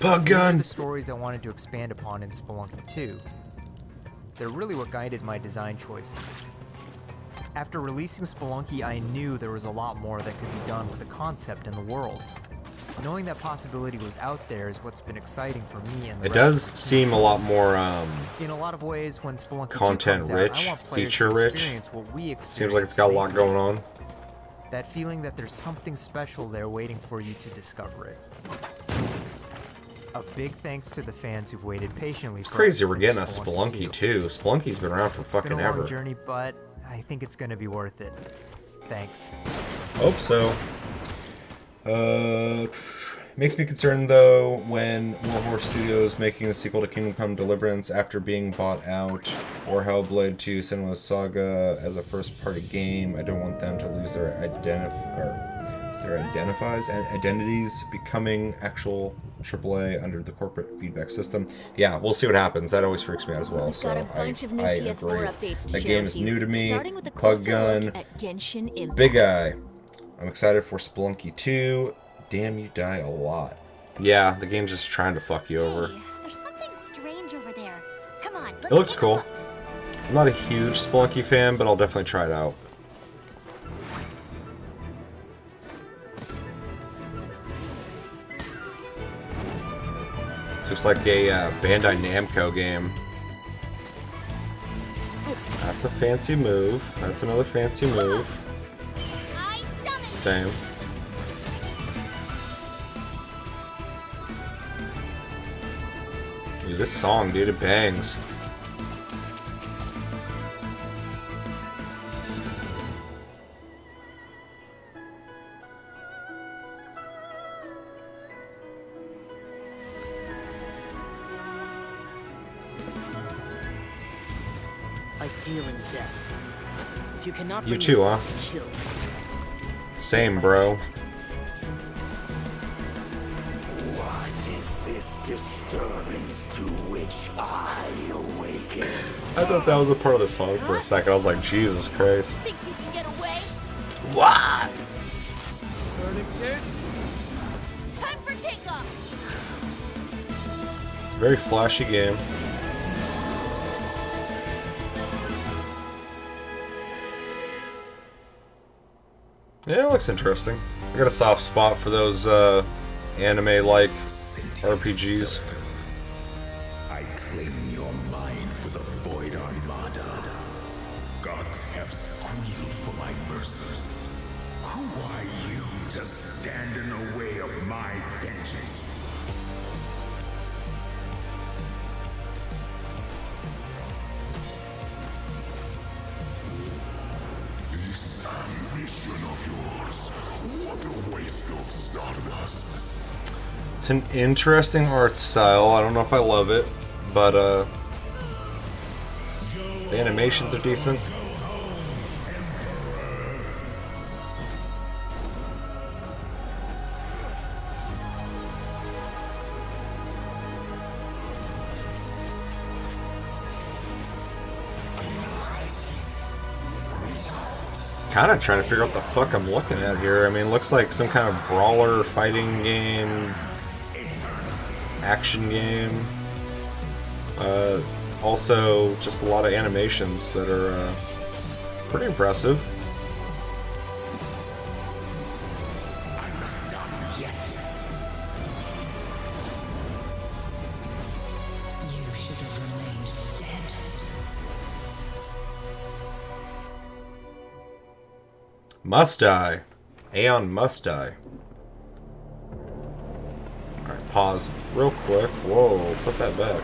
Bug These are gun. the stories I wanted to expand upon in Spelunky 2. They're really what guided my design choices. After releasing Spelunky, I knew there was a lot more that could be done with the concept and the world. Knowing that possibility was out there is what's been exciting for me and the It rest does of the team. seem a lot more In a lot of ways, when Spelunky 2 content comes out, rich, I want players feature to rich. experience what we experienced. seems like it's got a lot making it. going on. That feeling that there's something special there waiting for you to discover it. A big thanks to the fans who've waited patiently. It's for us crazy to we're finish getting a Spelunky too. Spelunky's been around for It's been fucking a long ever. journey, but I think it's gonna be worth it. Thanks. Hope so. Makes me concerned though when Warhorse Studios making the sequel to Kingdom Come Deliverance after being bought out, or Hellblade 2 Senua's Saga as a first-party game. I don't want them to lose their identities becoming actual AAA under the corporate feedback system. Yeah, we'll see what happens. That always freaks me out as well. We've got a bunch of new I PS4 agree. updates to That share game with is you, new to me. starting with a Pug closer gun. look at Genshin Impact. Big Eye. I'm excited for Spelunky 2. Damn, you die a lot. Yeah, the game's just trying to fuck you over. Hey, there's something strange over there. Come on, let's It looks take a cool. look. I'm not a huge Spelunky fan, but I'll definitely try it out. This looks like a Bandai Namco game. That's a fancy move. That's another fancy move. I summon. Same. Dude, this song, dude, it bangs. dealing death. If you cannot You bring too, yourself huh? to kill, Same, bro. What is this disturbance to which I awaken? I thought that was a part of the song for a second. I was like, Jesus Christ. Think you can get away? What? Time for takeoff! It's a very flashy game. Yeah, it looks interesting. I got a soft spot for those anime-like RPGs. I claim your mind for the Void Armada. Gods have squealed for my mercy. Who are you to stand in the way of my vengeance? This ambition of yours, what a waste of stardust. It's an interesting art style. I don't know if I love it, but the animations are decent. Kind of trying to figure out what the fuck I'm looking at here. I mean, it looks like some kind of brawler fighting game, action game. Also, just a lot of animations that are pretty impressive. I'm not done yet. you should have remained dead. Must die. Aeon must die. Alright, pause real quick. Whoa, put that back.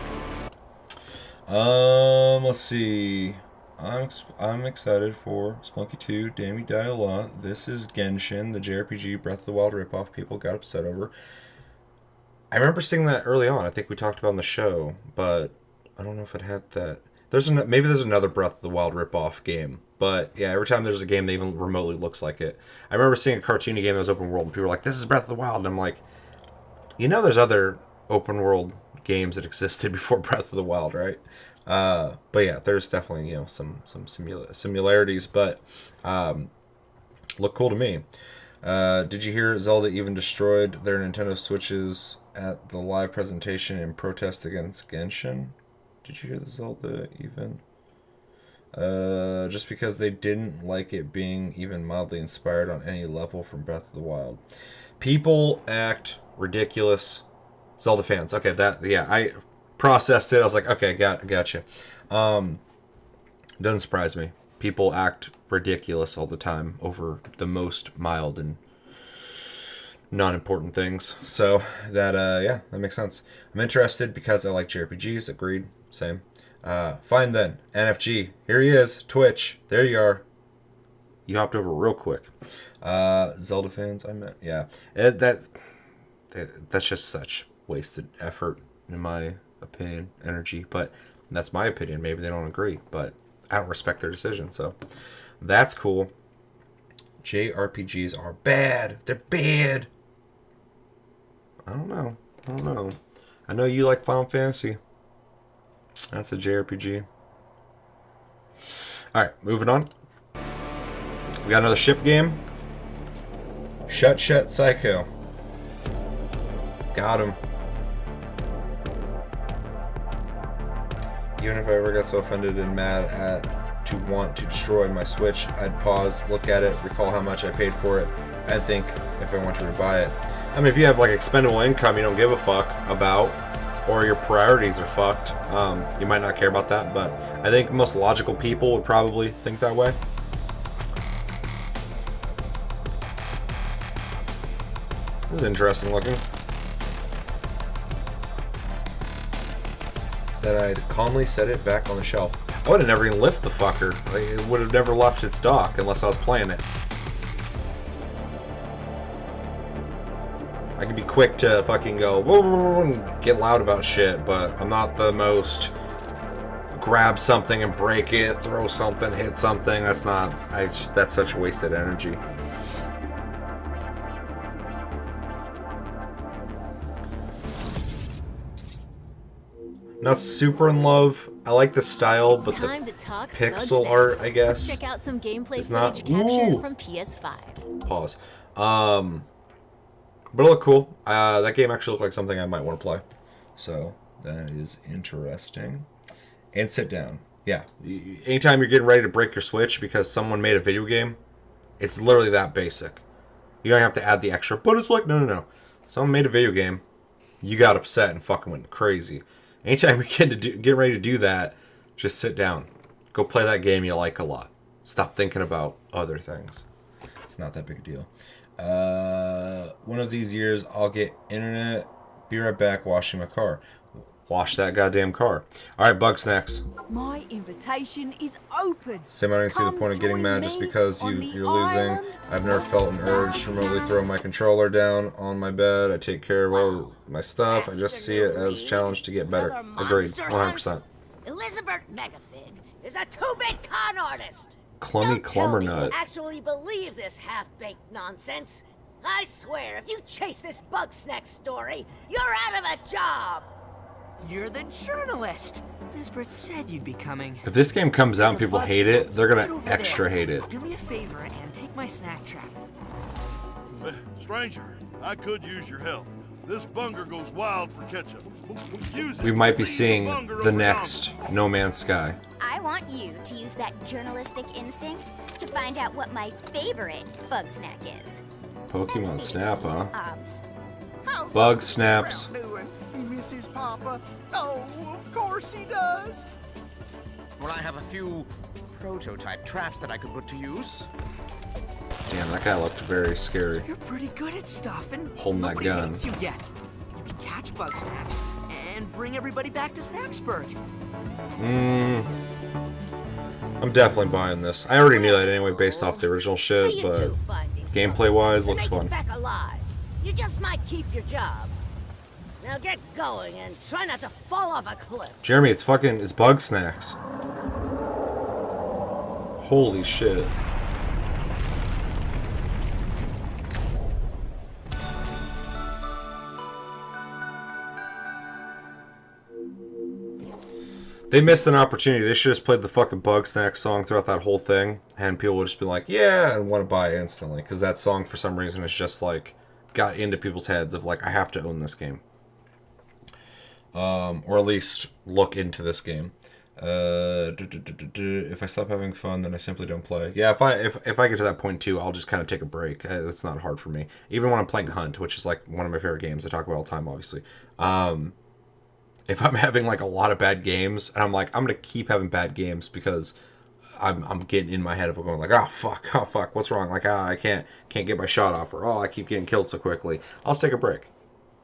Let's see. I'm excited for Spelunky 2. Damn, you die a lot. This is Genshin, the JRPG Breath of the Wild ripoff people got upset over. I remember seeing that early on. I think we talked about on the show, but I don't know if it had that. Maybe there's another Breath of the Wild ripoff game. But yeah, every time there's a game that even remotely looks like it. I remember seeing a cartoony game that was open world, and people were like, "This is Breath of the Wild," and I'm like, you know, there's other open world games that existed before Breath of the Wild, right? But yeah, there's definitely some similarities, but look cool to me. Did you hear Zelda even destroyed their Nintendo Switches at the live presentation in protest against Genshin? Did you hear the Zelda even? Just because they didn't like it being even mildly inspired on any level from Breath of the Wild. People act ridiculous. Zelda fans. Okay, I processed it. I was like, okay, gotcha. Doesn't surprise me. People act ridiculous all the time over the most mild and non-important things. So that makes sense. I'm interested because I like JRPGs. Agreed. Same. Fine then. NFG. Here he is. Twitch. There you are. You hopped over real quick. Zelda fans. That's just such wasted effort in my opinion. Energy. But that's my opinion. Maybe they don't agree. But I don't respect their decision. So that's cool. JRPGs are bad. They're bad. I don't know. I know you like Final Fantasy. That's a JRPG. Alright, moving on. We got another ship game. Shut Psycho. Got him. Even if I ever got so offended and mad at to want to destroy my Switch, I'd pause, look at it, recall how much I paid for it, and think if I want to rebuy it. I mean, if you have like expendable income you don't give a fuck about, or your priorities are fucked, you might not care about that, but I think most logical people would probably think that way. This is interesting looking. That I'd calmly set it back on the shelf. I would have never even lifted the fucker. Like, it would have never left its dock unless I was playing it. I can be quick to fucking go whoa, whoa, whoa, and get loud about shit, but I'm not the most grab something and break it, throw something, hit something. That's not. That's such wasted energy. Not super in love. I like the style, but the pixel art, I guess, Let's check out some gameplay is not. footage captured Ooh. from PS5. Pause. But it looked cool. That game actually looked like something I might want to play. So that is interesting. And sit down. Yeah. Anytime you're getting ready to break your Switch because someone made a video game, it's literally that basic. You don't have to add the extra. But it's like, no. Someone made a video game. You got upset and fucking went crazy. Anytime you're getting ready to do that, just sit down. Go play that game you like a lot. Stop thinking about other things. It's not that big a deal. One of these years, I'll get internet. Be right back washing my car. Wash that goddamn car. Alright, Bug Snacks. My invitation is open. Sam, I don't see the point of getting mad just because you're losing. I've never felt an urge to remotely throw my controller down on my bed. I take care of all my stuff. I just see it as a challenge to get better. Agreed. 100%. Elizabeth Megafig is a two-bit con artist. Clummy Don't tell me Clumbernut. you actually believe this half-baked nonsense. I swear, if you chase this Bug Snack story, you're out of a job. You're the journalist. Lisbeth said you'd be coming. If this game comes out and people hate it, they're gonna extra hate it. Do me a favor and take my snack trap. Stranger, I could use your help. This bunger goes wild for ketchup. We might be seeing the next No Man's Sky. I want you to use that journalistic instinct to find out what my favorite bug snack is. Pokemon Snap, huh? Obs. Bug Snaps. He misses Papa. Oh, of course he does. Well, I have a few prototype traps that I could put to use. Damn, that guy looked very scary. You're pretty good at stuff, and Holding that nobody gun. hates you yet. You can catch bug snacks and bring everybody back to Snacksburg. I'm definitely buying this. I already knew that anyway based off the original shit, but gameplay-wise, looks fun. Back alive. You just might keep your job. Now get going and try not to fall off a cliff. Jeremy, it's Bug Snacks. Holy shit. They missed an opportunity. They should have just played the fucking Bug Snacks song throughout that whole thing, and people would just be like, yeah, and want to buy it instantly. Because that song, for some reason, is just like, got into people's heads of like, I have to own this game. Or at least look into this game. If I stop having fun, then I simply don't play. Yeah, if I get to that point too, I'll just kind of take a break. It's not hard for me. Even when I'm playing Hunt, which is like one of my favorite games, I talk about all the time, obviously. If I'm having like a lot of bad games, and I'm like, I'm gonna keep having bad games because I'm getting in my head of going like, oh fuck, what's wrong? Like, I can't get my shot off, or I keep getting killed so quickly. I'll just take a break.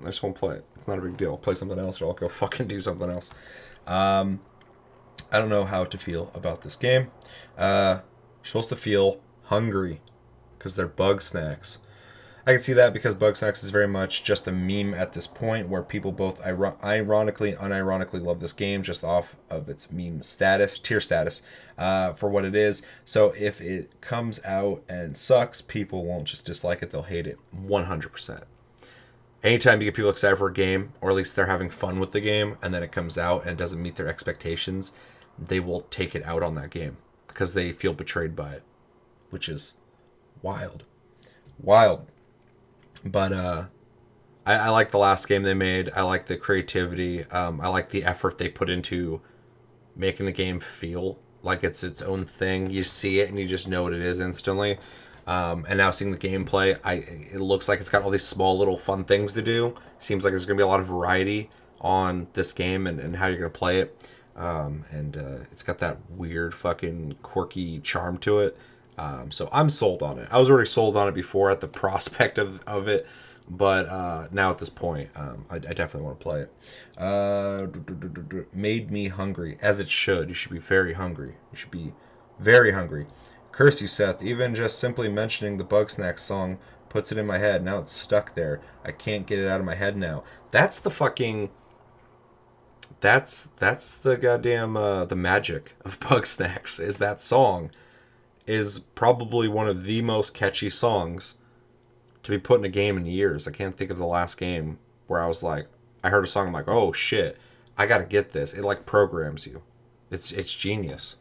I just won't play it. It's not a big deal. I'll play something else, or I'll go fucking do something else. I don't know how to feel about this game. You're supposed to feel hungry because they're Bug Snacks. I can see that because Bug Snacks is very much just a meme at this point where people both ironically and unironically love this game just off of its meme status, tier status, for what it is. So if it comes out and sucks, people won't just dislike it, they'll hate it 100%. Anytime you get people excited for a game, or at least they're having fun with the game, and then it comes out and it doesn't meet their expectations, they will take it out on that game because they feel betrayed by it, which is wild. But I like the last game they made. I like the creativity. I like the effort they put into making the game feel like it's its own thing. You see it and you just know what it is instantly. And now seeing the gameplay, it looks like it's got all these small little fun things to do. Seems like there's going to be a lot of variety on this game and how you're going to play it. It's got that weird fucking quirky charm to it. So I'm sold on it. I was already sold on it before at the prospect of it, but now at this point, I definitely want to play it. Made me hungry, as it should. You should be very hungry. You should be very hungry. Curse you, Seth. Even just simply mentioning the Bug Snacks song puts it in my head. Now it's stuck there. I can't get it out of my head now. That's the fucking that's the goddamn the magic of Bugsnax. Is that song is probably one of the most catchy songs to be put in a game in years. I can't think of the last game where I was like, I heard a song, I'm like, oh shit, I gotta get this. It like programs you. It's genius.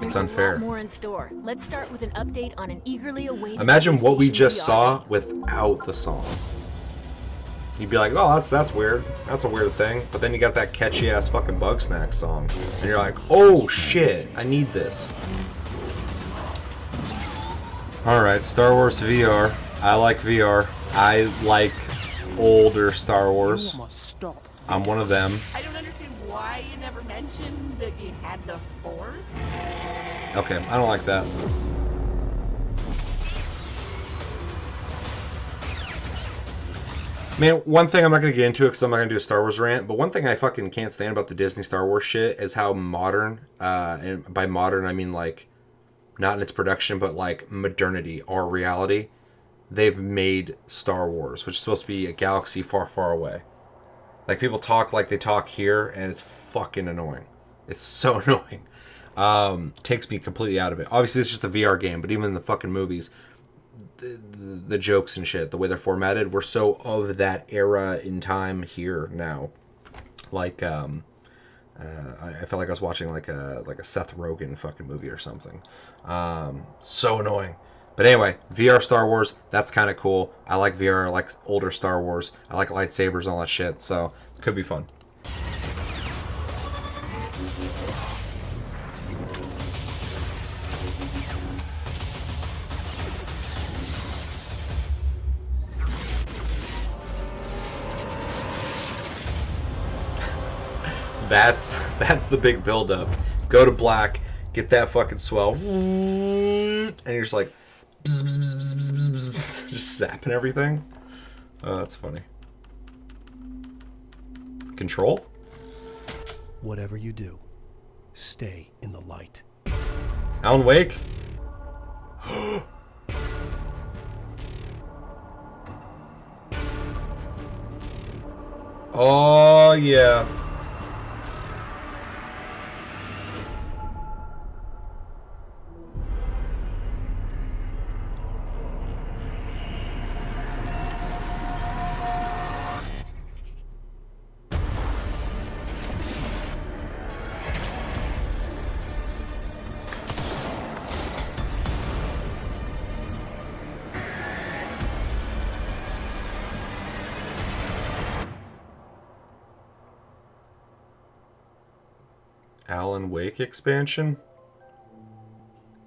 It's unfair. A lot more in store. Let's start with an update on an eagerly awaited Imagine what we PlayStation just VR saw game. without the song. You'd be like, oh, that's weird. That's a weird thing. But then you got that catchy ass fucking Bugsnax song, and you're like, oh shit, I need this. All right, Star Wars VR. I like VR. I like older Star Wars. I'm one of them. I don't understand why you never mentioned that you had the Force. Okay, I don't like that. Man, one thing I'm not going to get into it because I'm not going to do a Star Wars rant, but one thing I fucking can't stand about the Disney Star Wars shit is how modern, and by modern I mean like, not in its production, but like modernity or reality, they've made Star Wars, which is supposed to be a galaxy far, far away. Like, people talk like they talk here, and it's fucking annoying. It's so annoying. Takes me completely out of it. Obviously, it's just a VR game, but even in the fucking movies, the jokes and shit, the way they're formatted, we're so of that era in time here now. Like, I felt like I was watching like a Seth Rogen fucking movie or something. So annoying. But anyway, VR Star Wars, that's kind of cool. I like VR, I like older Star Wars. I like lightsabers and all that shit, so it could be fun. That's the big build-up. Go to black, get that fucking swell, and you're just like, bzz, bzz, bzz, bzz, bzz, bzz, just zapping everything. Oh, that's funny. Control? Whatever you do, stay in the light. Alan Wake? Oh, yeah. Alan Wake expansion?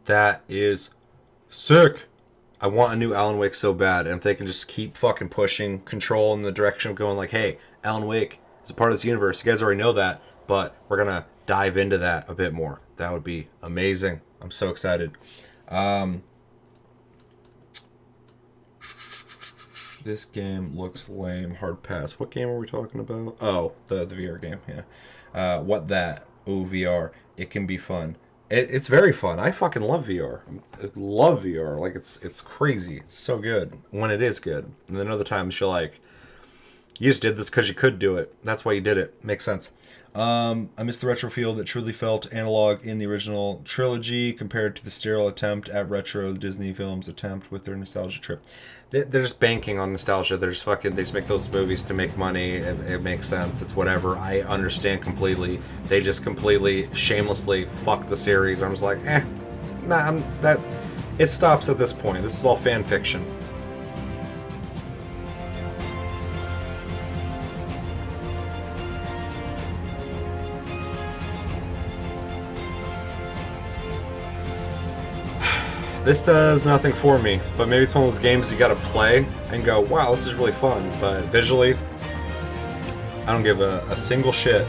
That is sick. I want a new Alan Wake so bad, and if they can just keep fucking pushing Control in the direction of going like, hey, Alan Wake is a part of this universe. You guys already know that, but we're gonna dive into that a bit more. That would be amazing. I'm so excited. This game looks lame. Hard pass. What game are we talking about? Oh, the VR game, yeah. What that? Ooh, VR. It can be fun. It's very fun. I fucking love VR. I love VR. Like, it's crazy. It's so good when it is good. And then other times you're like, you just did this because you could do it. That's why you did it. Makes sense. I miss the retro feel that truly felt analog in the original trilogy compared to the sterile attempt at retro Disney films attempt with their nostalgia trip. They're just banking on nostalgia. They just make those movies to make money. It makes sense. It's whatever. I understand completely. They just completely shamelessly fuck the series. I'm just like, it stops at this point. This is all fan fiction. This does nothing for me, but maybe it's one of those games you gotta play and go, wow, this is really fun. But visually, I don't give a single shit,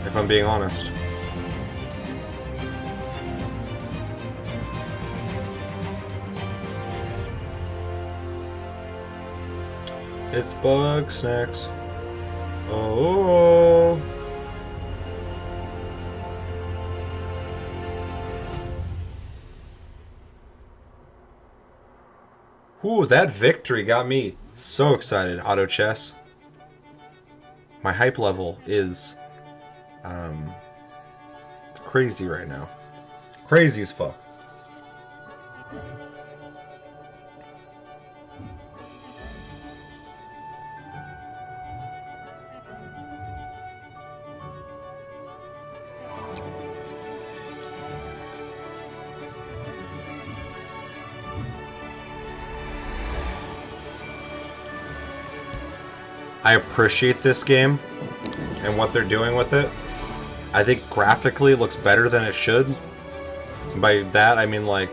if I'm being honest. It's Bugsnax. Oh. Ooh, that victory got me so excited. Auto chess. My hype level is crazy right now. Crazy as fuck. I appreciate this game and what they're doing with it. I think graphically it looks better than it should. By that I mean, like,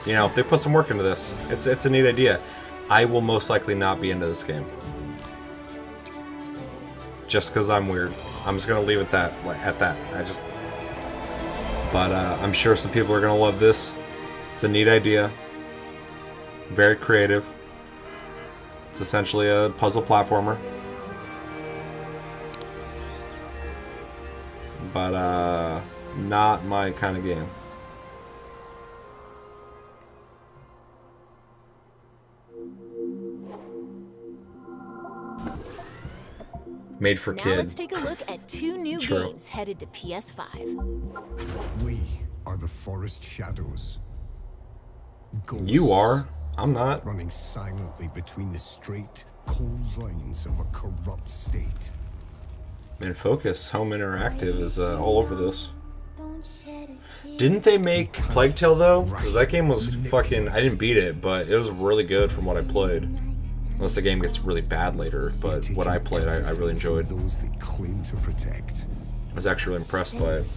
you know, if they put some work into this, it's a neat idea. I will most likely not be into this game. Just because I'm weird. I'm just gonna leave it at that. But I'm sure some people are gonna love this. It's a neat idea. Very creative. It's essentially a puzzle platformer. But not my kind of game. Made for now kid. let's take a look at 2 new True. games headed to PS5. We are the forest shadows. Ghosts You are. I'm not. running silently between the straight, cold lines of a corrupt state. Man, Focus Home Interactive is all over this. Didn't they make Plague Tale though? Because that game was fucking. I didn't beat it, but it was really good from what I played. Unless the game gets really bad later, but what I played, I really enjoyed. Those they claim to protect. I was actually really impressed by it.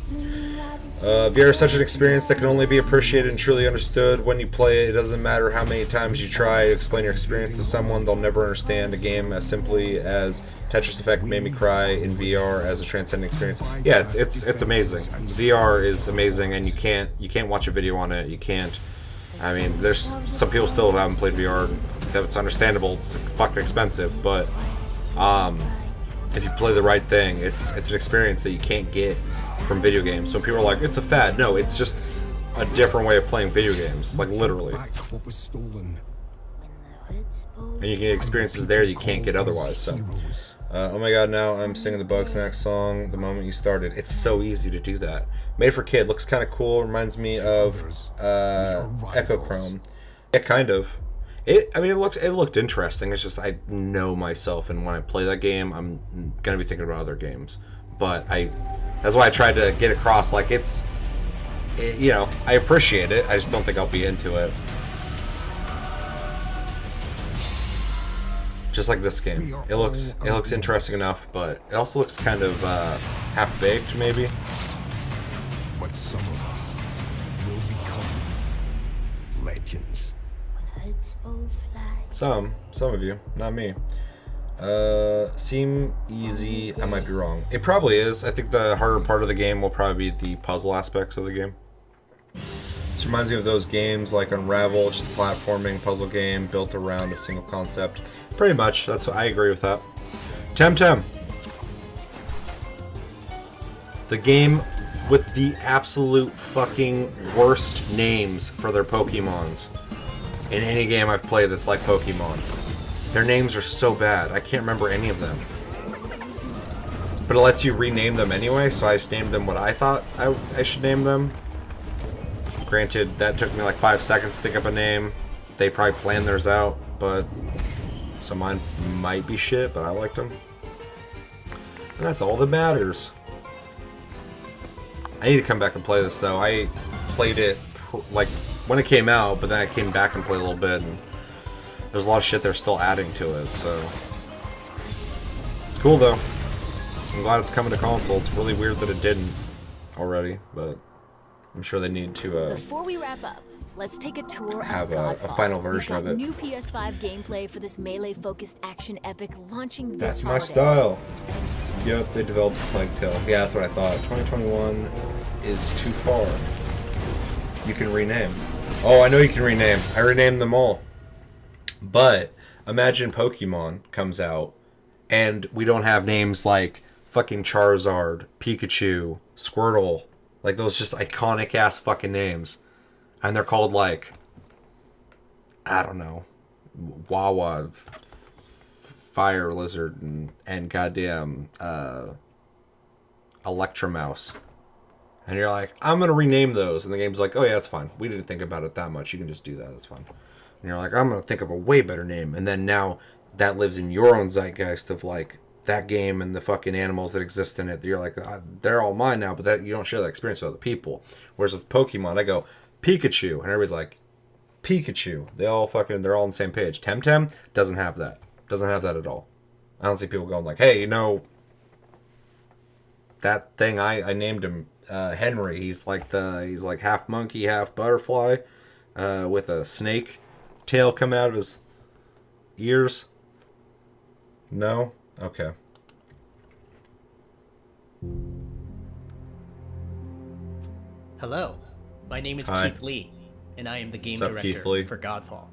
VR is such an experience that can only be appreciated and truly understood when you play it. It doesn't matter how many times you try to explain your experience to someone, they'll never understand a game as simply as Tetris Effect made me cry in VR as a transcendent experience. Yeah, it's amazing. VR is amazing, and you can't watch a video on it. You can't. I mean, there's some people still haven't played VR. That's understandable. It's fucking expensive, but if you play the right thing, it's an experience that you can't get from video games. So people are like, it's a fad. No, it's just a different way of playing video games, like literally. What was stolen? And you can get experiences there you can't get otherwise. So, oh my god, now I'm singing the Bugsnax song the moment you started. It's so easy to do that. Made for kid, looks kind of cool. Reminds me of Echochrome. Yeah, kind of. I mean, it looked interesting. It's just I know myself, and when I play that game, I'm gonna be thinking about other games. But that's why I tried to get across. Like you know, I appreciate it. I just don't think I'll be into it. Just like this game, it looks interesting enough, but it also looks kind of half-baked, maybe. But some of us will become legends. Some of you, not me. Seem easy. I might be wrong. It probably is. I think the harder part of the game will probably be the puzzle aspects of the game. This reminds me of those games like Unravel, just a platforming puzzle game built around a single concept. Pretty much. That's what I agree with that. Temtem. The game with the absolute fucking worst names for their Pokemons in any game I've played that's like Pokemon. Their names are so bad. I can't remember any of them. But it lets you rename them anyway, so I just named them what I thought I should name them. Granted, that took me like 5 seconds to think up a name. They probably planned theirs out, but so mine might be shit, but I liked them. And that's all that matters. I need to come back and play this though. I played it like when it came out, but then I came back and played a little bit, and there's a lot of shit they're still adding to it, so it's cool though. I'm glad it's coming to console. It's really weird that it didn't already, but I'm sure they need to Before we wrap up, let's take a tour have of a final version of it. New PS5 gameplay for this melee-focused action epic launching this That's my holiday. style. Yep, they developed Plague Tale. Yeah, that's what I thought. 2021 is too far. You can rename. Oh, I know you can rename. I renamed them all. But imagine Pokemon comes out and we don't have names like fucking Charizard, Pikachu, Squirtle, like those just iconic ass fucking names. And they're called like, I don't know, Wawa, Fire Lizard and goddamn Electromouse. And you're like, I'm going to rename those. And the game's like, oh yeah, that's fine. We didn't think about it that much. You can just do that. That's fine. And you're like, I'm going to think of a way better name. And then now that lives in your own zeitgeist of like that game and the fucking animals that exist in it. You're like, they're all mine now, but that you don't share that experience with other people. Whereas with Pokemon, I go, Pikachu. And everybody's like, Pikachu. They're all on the same page. Temtem doesn't have that. Doesn't have that at all. I don't see people going like, hey, you know, that thing I named him Henry. He's like half monkey, half butterfly, with a snake tail coming out of his ears. No? Okay. Hello, my name is Hi. Keith Lee, and I am the game What's up, Keith director Lee? for Godfall.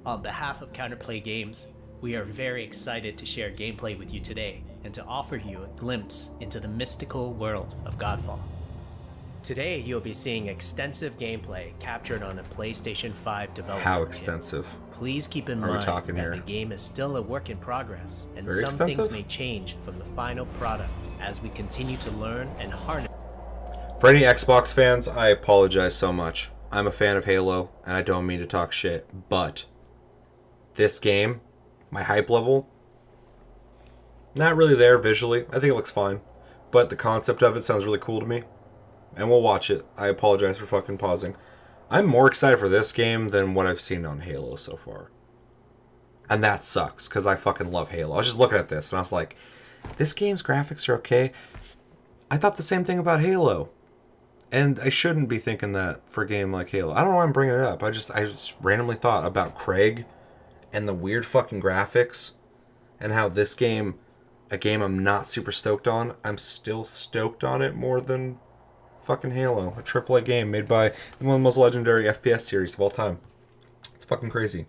On behalf of Counterplay Games, we are very excited to share gameplay with you today and to offer you a glimpse into the mystical world of Godfall. Today, you'll be seeing extensive gameplay captured on a PlayStation 5 development How kit. extensive? Please keep in Are we mind talking that here? the game is still a work in progress, and Very some extensive? things may change from the final product as we continue to learn and harness. For any Xbox fans, I apologize so much. I'm a fan of Halo, and I don't mean to talk shit, but this game, my hype level, not really there visually. I think it looks fine, but the concept of it sounds really cool to me, and we'll watch it. I apologize for fucking pausing. I'm more excited for this game than what I've seen on Halo so far. And that sucks, because I fucking love Halo. I was just looking at this, and I was like, this game's graphics are okay. I thought the same thing about Halo. And I shouldn't be thinking that for a game like Halo. I don't know why I'm bringing it up. I just randomly thought about Craig and the weird fucking graphics and how this game, a game I'm not super stoked on, I'm still stoked on it more than fucking Halo. A AAA game made by one of the most legendary FPS series of all time. It's fucking crazy.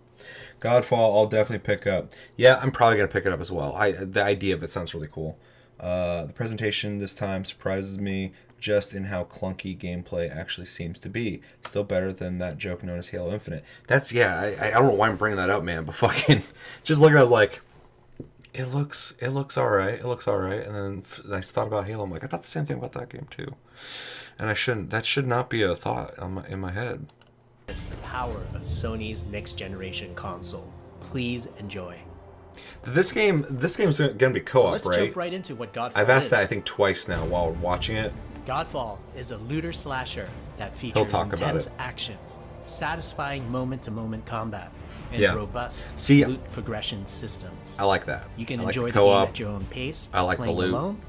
Godfall, I'll definitely pick up. Yeah, I'm probably going to pick it up as well. The idea of it sounds really cool. The presentation this time surprises me just in how clunky gameplay actually seems to be. Still better than that joke known as Halo Infinite. That's, yeah, I don't know why I'm bringing that up, man, but fucking, just looking, I was like, it looks alright, it looks alright, and then I thought about Halo, I'm like, I thought the same thing about that game too. And that should not be a thought in my head. the power of Sony's next generation console. Please enjoy. This game's gonna be co-op, So let's right? jump right into what Godfall I've asked is. that I think twice now while watching it. Godfall is a looter slasher that He'll features talk about intense it. action, satisfying moment-to-moment combat, and Yeah. robust See, loot progression systems. I like that. You can I like enjoy the the game co-op. at your own pace, I like the playing loot. alone,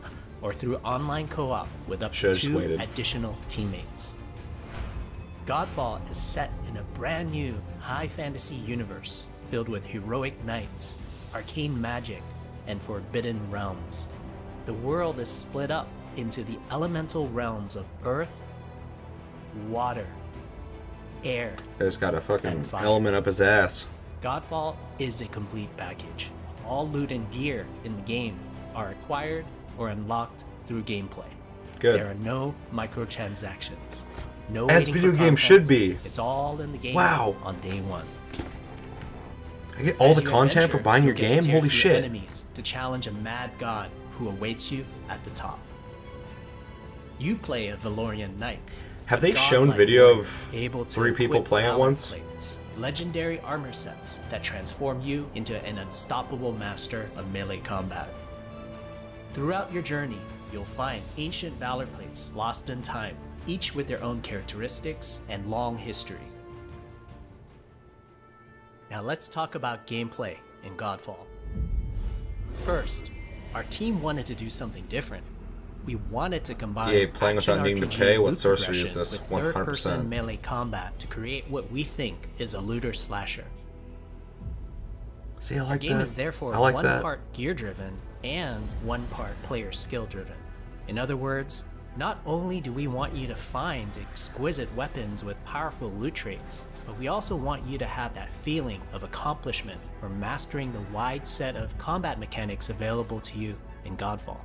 or through online co-op with up Should've to just 2 waited. additional teammates. Godfall is set in a brand new high fantasy universe filled with heroic knights, arcane magic, and forbidden realms. The world is split up into the elemental realms of earth, water, air, Guy's got a fucking and fire. element up his ass. Godfall is a complete package. All loot and gear in the game are acquired or unlocked through gameplay. Good. There are no microtransactions. No As waiting video for games content. should be. It's all in the game Wow. on day one. I get all As the you content for adventure, buying your you'll get game? to tear Holy through shit. Enemies to challenge a mad god who awaits you at the top. You play a Valorian knight. Have a they shown godlike video warrior of able to 3 people equip playing at valor once? plates, legendary armor sets that transform you into an unstoppable master of melee combat. Throughout your journey, you'll find ancient valor plates lost in time, each with their own characteristics and long history. Now let's talk about gameplay in Godfall. First, our team wanted to do something different. We wanted to combine EA playing action without needing to RPG pay? What loot sorcery is progression this? with 100%. third-person melee combat to create what we think is a looter slasher. See, I Our like game that. is therefore I like one that. part gear-driven and one part player skill-driven. In other words, not only do we want you to find exquisite weapons with powerful loot traits, but we also want you to have that feeling of accomplishment for mastering the wide set of combat mechanics available to you in Godfall.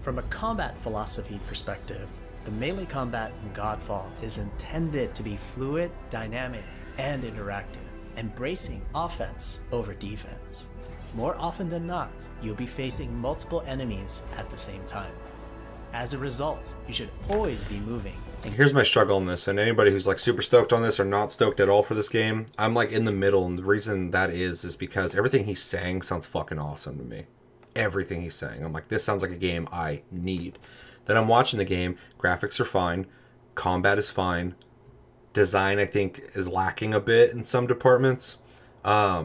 From a combat philosophy perspective, the melee combat in Godfall is intended to be fluid, dynamic, and interactive, embracing offense over defense. more often than not, you'll be facing multiple enemies at the same time. As a result, you should always be moving. Here's my struggle on this, and anybody who's like super stoked on this or not stoked at all for this game, I'm like in the middle, and the reason that is because everything he's saying sounds fucking awesome to me. Everything he's saying. I'm like, this sounds like a game I need. Then I'm watching the game, graphics are fine, combat is fine, design I think is lacking a bit in some departments. But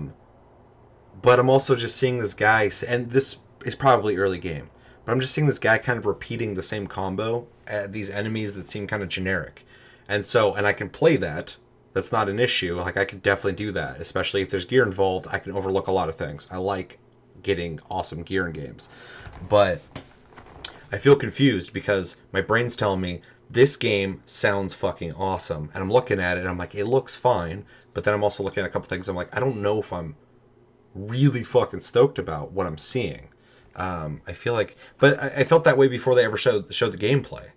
I'm also just seeing this guy, and this is probably early game, but I'm just seeing this guy kind of repeating the same combo at these enemies that seem kind of generic. And I can play that. That's not an issue. Like, I can definitely do that, especially if there's gear involved. I can overlook a lot of things. I like getting awesome gear in games. But I feel confused because my brain's telling me this game sounds fucking awesome. And I'm looking at it and I'm like, it looks fine. But then I'm also looking at a couple things. I'm like, I don't know if I'm really fucking stoked about what I'm seeing. I feel like, but I felt that way before they ever showed the gameplay.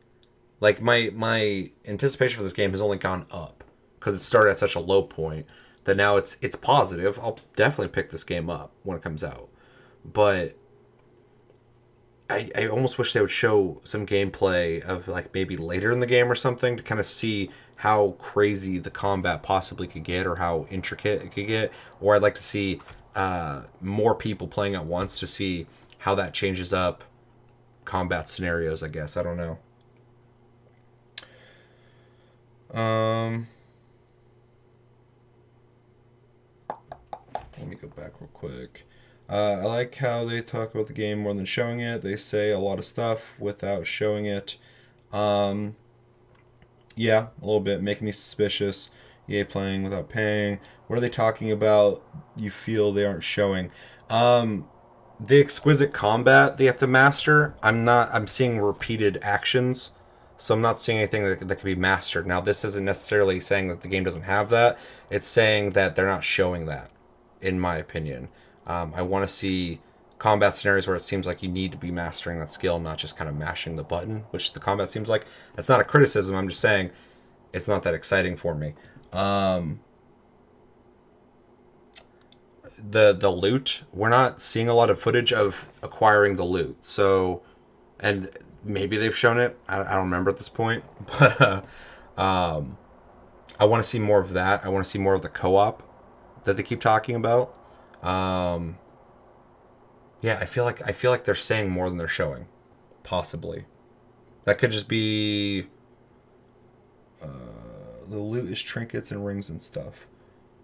Like my anticipation for this game has only gone up because it started at such a low point that now it's positive. I'll definitely pick this game up when it comes out, but I almost wish they would show some gameplay of like maybe later in the game or something to kind of see how crazy the combat possibly could get or how intricate it could get. Or I'd like to see more people playing at once to see how that changes up combat scenarios, I guess. I don't know. Let me go back real quick. I like how they talk about the game more than showing it. They say a lot of stuff without showing it. Yeah, a little bit. Making me suspicious. EA playing without paying. What are they talking about? You feel they aren't showing. The exquisite combat they have to master. I'm seeing repeated actions. So I'm not seeing anything that can be mastered. Now, this isn't necessarily saying that the game doesn't have that. It's saying that they're not showing that, in my opinion. I want to see combat scenarios where it seems like you need to be mastering that skill, not just kind of mashing the button, which the combat seems like. That's not a criticism. I'm just saying it's not that exciting for me. The loot, we're not seeing a lot of footage of acquiring the loot. So, and maybe they've shown it. I don't remember at this point. But I want to see more of that. I want to see more of the co-op that they keep talking about. Yeah, I feel like they're saying more than they're showing. Possibly. That could just be the loot is trinkets and rings and stuff.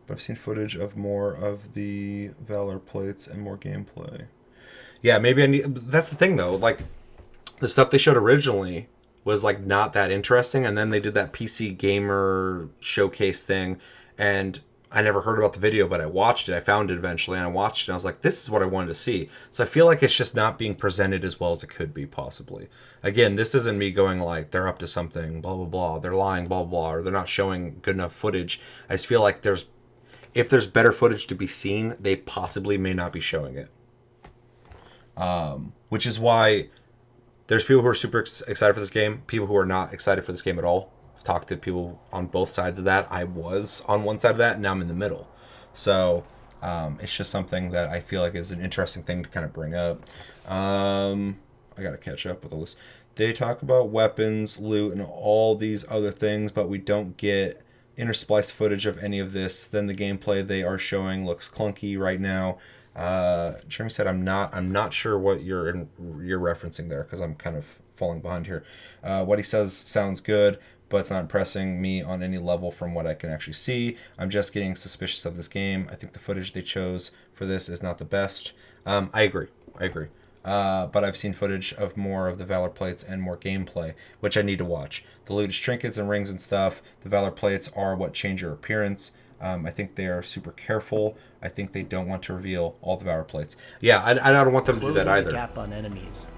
But I've seen footage of more of the Valor plates and more gameplay. Yeah, maybe I need... That's the thing, though. Like, the stuff they showed originally was, like, not that interesting. And then they did that PC Gamer showcase thing. And I never heard about the video, but I watched it. I found it eventually, and I watched it. And I was like, this is what I wanted to see. So I feel like it's just not being presented as well as it could be, possibly. Again, this isn't me going, like, they're up to something, blah, blah, blah. They're lying, blah, blah, blah. Or they're not showing good enough footage. I just feel like if there's better footage to be seen, they possibly may not be showing it. Which is why there's people who are super excited for this game, people who are not excited for this game at all. I've talked to people on both sides of that. I was on one side of that, and now I'm in the middle. So it's just something that I feel like is an interesting thing to kind of bring up. I got to catch up with all this. They talk about weapons, loot, and all these other things, but we don't get intersplice footage of any of this. Then the gameplay they are showing looks clunky right now. Jeremy said, I'm not sure what you're referencing there, because I'm kind of falling behind here. What he says sounds good, but it's not impressing me on any level from what I can actually see. I'm just getting suspicious of this game. I think the footage they chose for this is not the best. I agree. But I've seen footage of more of the Valor plates and more gameplay, which I need to watch. The loot is trinkets and rings and stuff. The Valor plates are what change your appearance. I think they are super careful. I think they don't want to reveal all the Valor plates. Yeah, I don't want them to do that either. The gap on enemies.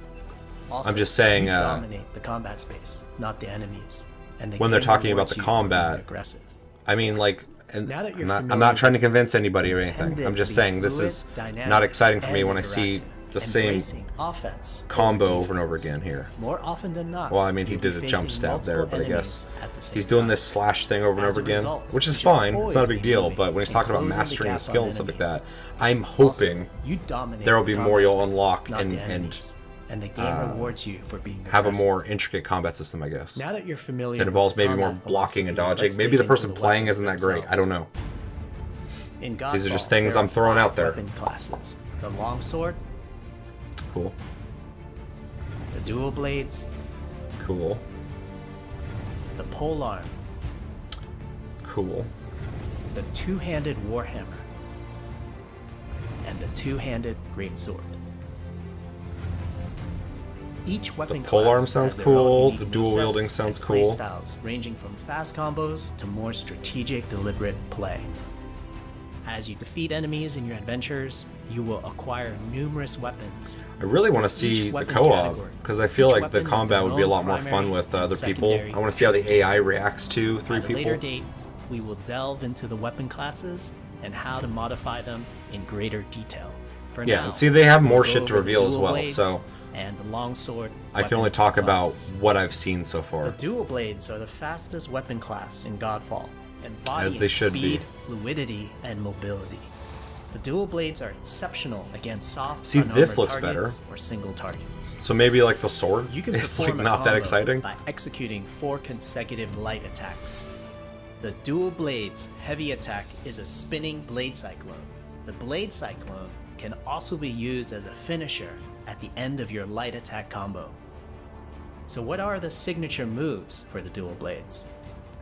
Also, I'm just saying, dominate the combat space, not the enemies. And when they're talking about the combat, aggressive. I mean, like, and now that I'm not trying to convince anybody or anything. I'm just saying this is not exciting for me when I see the same embracing offense combo over over and over again here. More often than not. Well, I mean, he you'll did be a jump facing stab there, multiple but I guess enemies at the same he's doing time. this slash thing over and As over a again, result, which you is should fine. It's not a always big be deal. moving But when he's and talking about closing the mastering gap skill on and stuff like enemies. that, I'm hoping you dominate there will the be more combat you'll space, unlock not the and enemies. And the game rewards you for being have a aggressive. more intricate combat system, I guess. Now that you're familiar That involves with maybe more combat blocking and philosophy, dodging. let's Maybe dig the person into playing weapons isn't that great. I don't know. In These are just Godfall, things there I'm are throwing 5 out there. Weapon classes: the longsword, Cool. the dual blades, Cool. the polearm, Cool. the two-handed warhammer, and the two-handed greatsword. Each weapon The polearm class sounds has their own cool, unique the dual movesets wielding sounds and play cool. styles, ranging from fast combos to more strategic, deliberate play. As you defeat enemies in your adventures, you will acquire numerous weapons. I really want to For see each the weapon co-op category. because I feel Each like the weapon with combat their would be a own lot more fun primary with and other people. secondary I want to see how the abilities. AI reacts to 3 At a people. later date, we will delve into the weapon classes and how to modify them in greater detail. For Yeah, now, and see, they have we'll more go shit to over the reveal as dual well, blades so and the longsword. I can only weapon talk about classes. what I've seen so The far. dual blades are the fastest weapon class in Godfall, embodying As they should be. speed, fluidity, and mobility. The dual blades are exceptional against soft, See, this unarmored looks targets better. or single targets. So maybe like the sword You can is like perform a not that combo exciting. by executing 4 consecutive light attacks. The dual blades heavy attack is a spinning blade cyclone. The blade cyclone can also be used as a finisher at the end of your light attack combo. So what are the signature moves for the dual blades?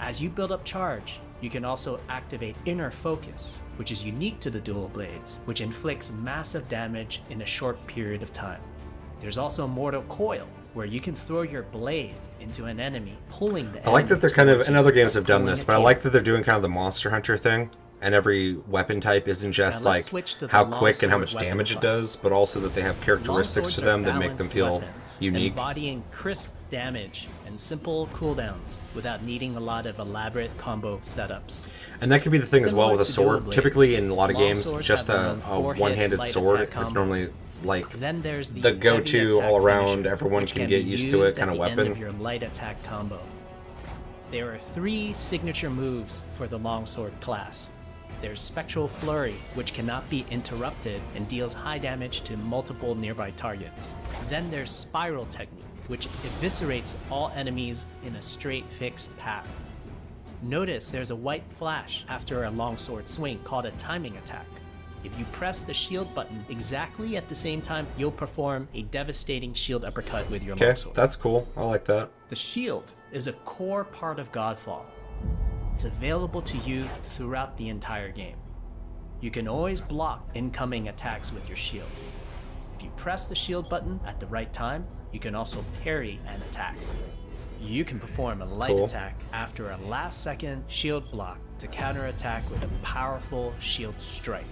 As you build up charge, you can also activate Inner Focus, which is unique to the dual blades, which inflicts massive damage in a short period of time. There's also Mortal Coil, where you can throw your blade into an enemy, pulling the I like that they're kind of, towards and you other games by have done pulling this, it but I in. like that they're doing kind of the Monster Hunter thing, and every weapon type isn't just Now let's like switch to the how quick and how longsword much weapon damage it class. does, but also that they have characteristics Longswords to are them that make them balanced feel weapons, unique. embodying crisp damage and simple cooldowns without needing a lot of elaborate combo setups. And that could be the thing as well Similar with a to dual sword. blades, Typically in a lot of games, longswords just have their a own 4-hit one-handed light sword attack is combo. normally like Then there's the heavy go-to attack all around, finisher, everyone which can be get used to used it kind at of the end weapon. of your light attack combo. There are 3 signature moves for the longsword class. There's Spectral Flurry, which cannot be interrupted and deals high damage to multiple nearby targets. Then there's Spiral Technique, which eviscerates all enemies in a straight fixed path. Notice there's a white flash after a longsword swing called a timing attack. If you press the shield button exactly at the same time, you'll perform a devastating shield uppercut with your Okay, longsword. that's cool. I like that. The shield is a core part of Godfall. It's available to you throughout the entire game. You can always block incoming attacks with your shield. If you press the shield button at the right time, you can also parry an attack. You can perform a light Cool. attack after a last-second shield block to counterattack with a powerful shield strike.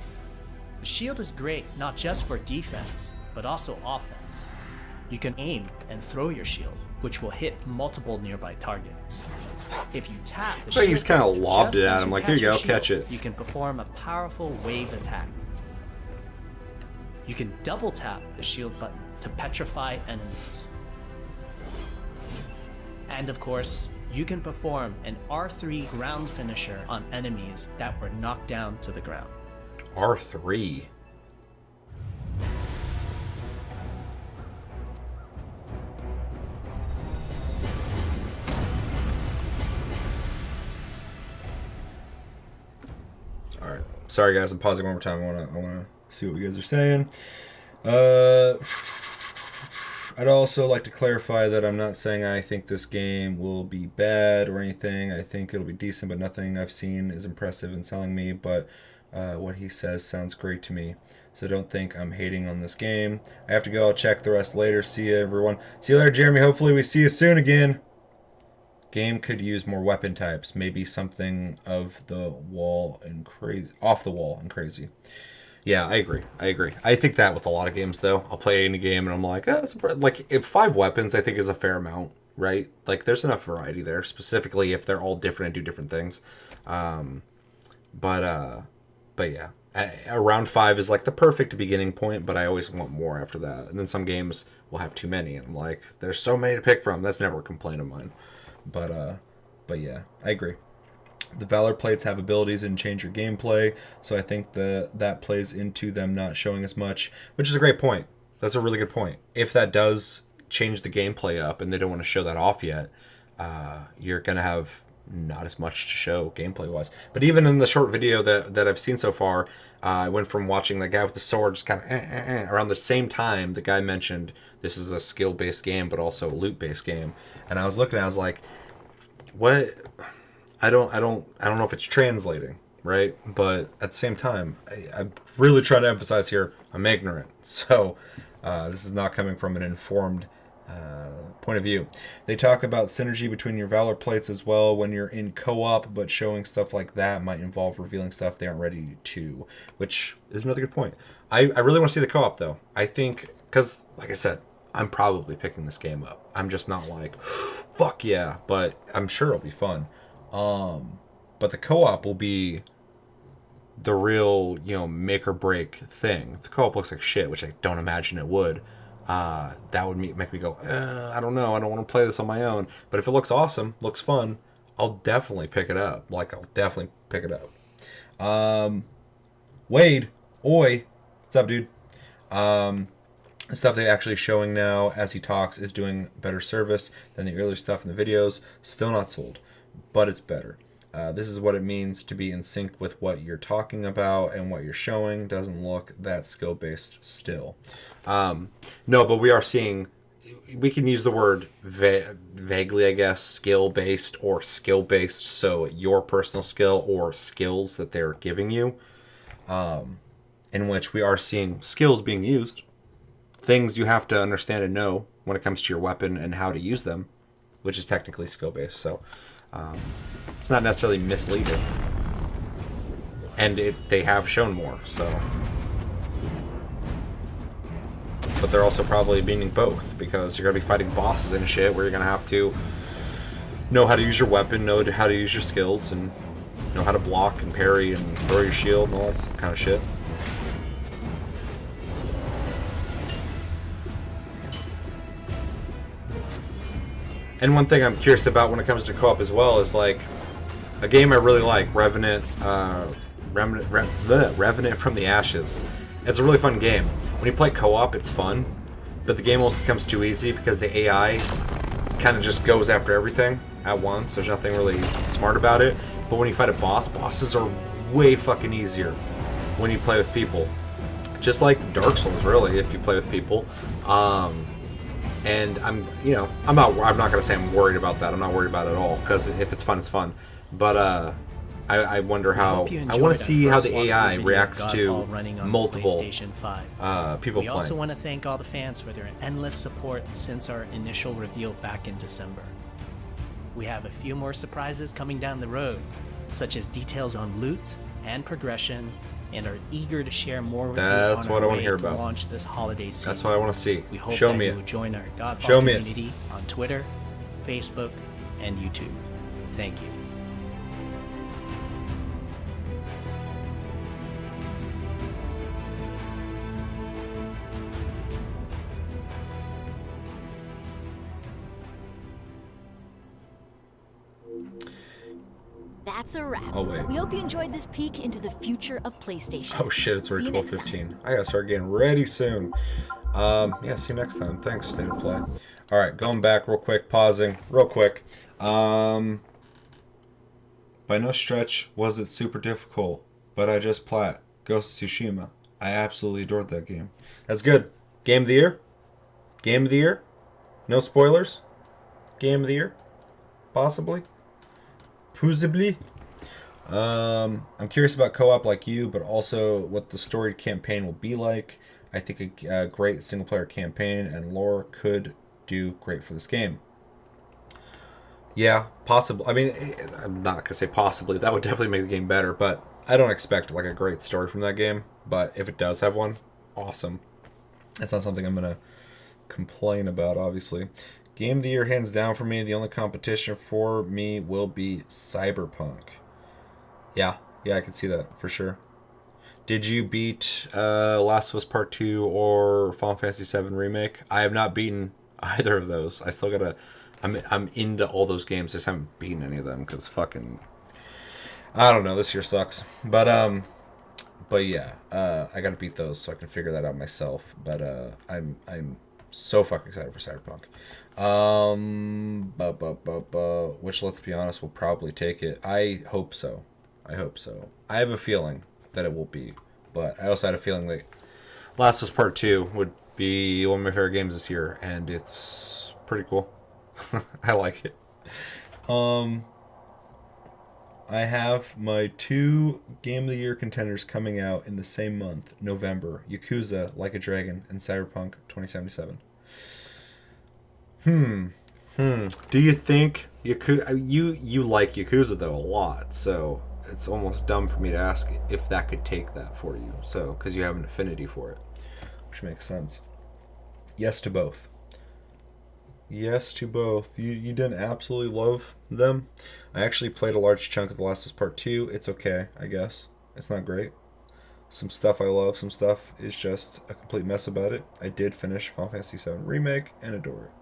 The shield is great not just for defense, but also offense. You can aim and throw your shield, which will hit multiple nearby targets. If you tap the So he shield just kinda button lobbed just it at as him, you like, "Here you your go, shield, catch it." You can perform a powerful wave attack. You can double tap the shield button to petrify enemies. And of course, you can perform an R3 ground finisher on enemies that were knocked down to the ground. R3. Alright. Sorry guys, I'm pausing one more time. I wanna see what you guys are saying. I'd also like to clarify that I'm not saying I think this game will be bad or anything. I think it'll be decent, but nothing I've seen is impressive in selling me, but what he says sounds great to me. So don't think I'm hating on this game. I have to go. I'll check the rest later. See you, everyone. See you later, Jeremy. Hopefully we see you soon again. Game could use more weapon types. Maybe something of the wall and crazy, off the wall and crazy. Yeah, I agree. I think that with a lot of games, though. I'll play any game and I'm like, oh, like, if 5 weapons, I think is a fair amount, right? Like, there's enough variety there, specifically if they're all different and do different things. But yeah, Around 5 is like the perfect beginning point, but I always want more after that. And then some games will have too many, and I'm like, there's so many to pick from. That's never a complaint of mine. But yeah, I agree. The Valor plates have abilities and change your gameplay, so I think that plays into them not showing as much, which is a great point. That's a really good point. If that does change the gameplay up and they don't want to show that off yet, you're going to have not as much to show gameplay-wise. But even in the short video that I've seen so far, I went from watching the guy with the sword just kind of around the same time the guy mentioned this is a skill-based game but also a loot-based game. And I was looking at it, I was like, what? I don't know if it's translating, right? But at the same time, I'm really trying to emphasize here, I'm ignorant. So this is not coming from an informed point of view. They talk about synergy between your Valor plates as well when you're in co-op, but showing stuff like that might involve revealing stuff they aren't ready to, which is another good point. I really want to see the co-op though. I think, because like I said, I'm probably picking this game up. I'm just not like, fuck yeah, but I'm sure it'll be fun. But the co-op will be the real, make or break thing. If the co-op looks like shit, which I don't imagine it would, that would make me go, I don't know, I don't want to play this on my own. But if it looks awesome, looks fun, I'll definitely pick it up. I'll definitely pick it up. Wade, oi, what's up, dude? The stuff they're actually showing now as he talks is doing better service than the earlier stuff in the videos. Still not sold, but it's better. This is what it means to be in sync with what you're talking about, and what you're showing doesn't look that skill-based still. No, but we are seeing, we can use the word vaguely, I guess, skill-based or skill-based, so your personal skill or skills that they're giving you, in which we are seeing skills being used, things you have to understand and know when it comes to your weapon and how to use them, which is technically skill-based, so it's not necessarily misleading. And they have shown more, so. But they're also probably meaning both, because you're going to be fighting bosses and shit where you're going to have to know how to use your weapon, know how to use your skills, and know how to block and parry and throw your shield and all that kind of shit. And one thing I'm curious about when it comes to co-op as well is like a game I really like, Revenant from the Ashes. It's a really fun game. When you play co-op, it's fun, but the game almost becomes too easy because the AI kind of just goes after everything at once. There's nothing really smart about it. But when you fight a boss, bosses are way fucking easier when you play with people. Just like Dark Souls, really, if you play with people. And I'm not gonna say I'm worried about that. I'm not worried about it at all, because if it's fun, it's fun. But I wonder how. I want to see how the AI reacts to multiple people We playing. also want to thank all the fans for their endless support since our initial reveal back in December. We have a few more surprises coming down the road, such as details on loot and progression, and are eager to share more with you That's on what our I want way to hear to about. launch this holiday season. That's what I want to see. We hope Show that me you it. will join our Godfall Show me it. community on Twitter, Facebook, and YouTube. Thank you. That's a wrap. Oh, wait. We hope you enjoyed this peek into the future of PlayStation. Oh shit, it's already See you next time. 12:15. I gotta start getting ready soon. Yeah, see you next time. Thanks, State of Play. Alright, going back real quick, pausing real quick. By no stretch was it super difficult, but I just plat Ghost of Tsushima. I absolutely adored that game. That's good. Game of the year? Game of the year? No spoilers? Game of the year? Possibly? Possibly? I'm curious about co-op like you, but also what the storied campaign will be like. I think a great single-player campaign and lore could do great for this game. Yeah, possible. I mean, I'm not gonna say possibly. That would definitely make the game better, but I don't expect like a great story from that game. But if it does have one, awesome. That's not something I'm gonna complain about, obviously. Game of the year, hands down for me. The only competition for me will be Cyberpunk. Yeah, I can see that for sure. Did you beat Last of Us Part 2 or Final Fantasy 7 Remake? I have not beaten either of those. I still gotta... I'm into all those games. I just haven't beaten any of them because fucking... I don't know. This year sucks. But yeah. I gotta beat those so I can figure that out myself. But I'm so fucking excited for Cyberpunk. Which, let's be honest, will probably take it. I hope so. I have a feeling that it will be, but I also had a feeling that Last of Us Part 2 would be one of my favorite games this year, and it's pretty cool. I like it. I have my 2 Game of the Year contenders coming out in the same month, November: Yakuza, Like a Dragon, and Cyberpunk 2077. Do you think Yakuza... You like Yakuza though a lot, so it's almost dumb for me to ask if that could take that for you. So, because you have an affinity for it, which makes sense. Yes to both. Yes to both. You didn't absolutely love them. I actually played a large chunk of The Last of Us Part 2. It's okay, I guess. It's not great. Some stuff I love, some stuff is just a complete mess about it. I did finish Final Fantasy 7 Remake and adore it.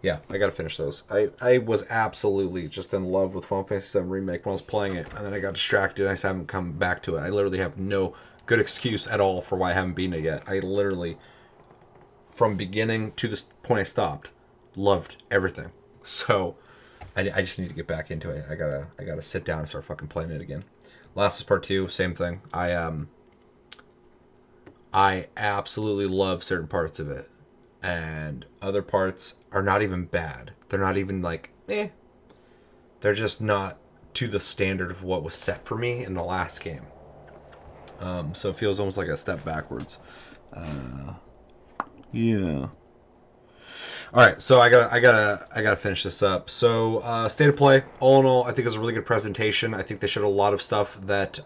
Yeah, I gotta finish those. I was absolutely just in love with Final Fantasy 7 Remake when I was playing it, and then I got distracted and I just haven't come back to it. I literally have no good excuse at all for why I haven't beaten it yet. I literally, from beginning to this point I stopped, loved everything. So I just need to get back into it. I gotta sit down and start fucking playing it again. Last of Us Part 2, same thing. I absolutely love certain parts of it, and other parts are not even bad. They're not even like, eh. They're just not to the standard of what was set for me in the last game. So it feels almost like a step backwards. Yeah. All right, so I gotta finish this up. So State of Play, all in all, I think it was a really good presentation. I think they showed a lot of stuff that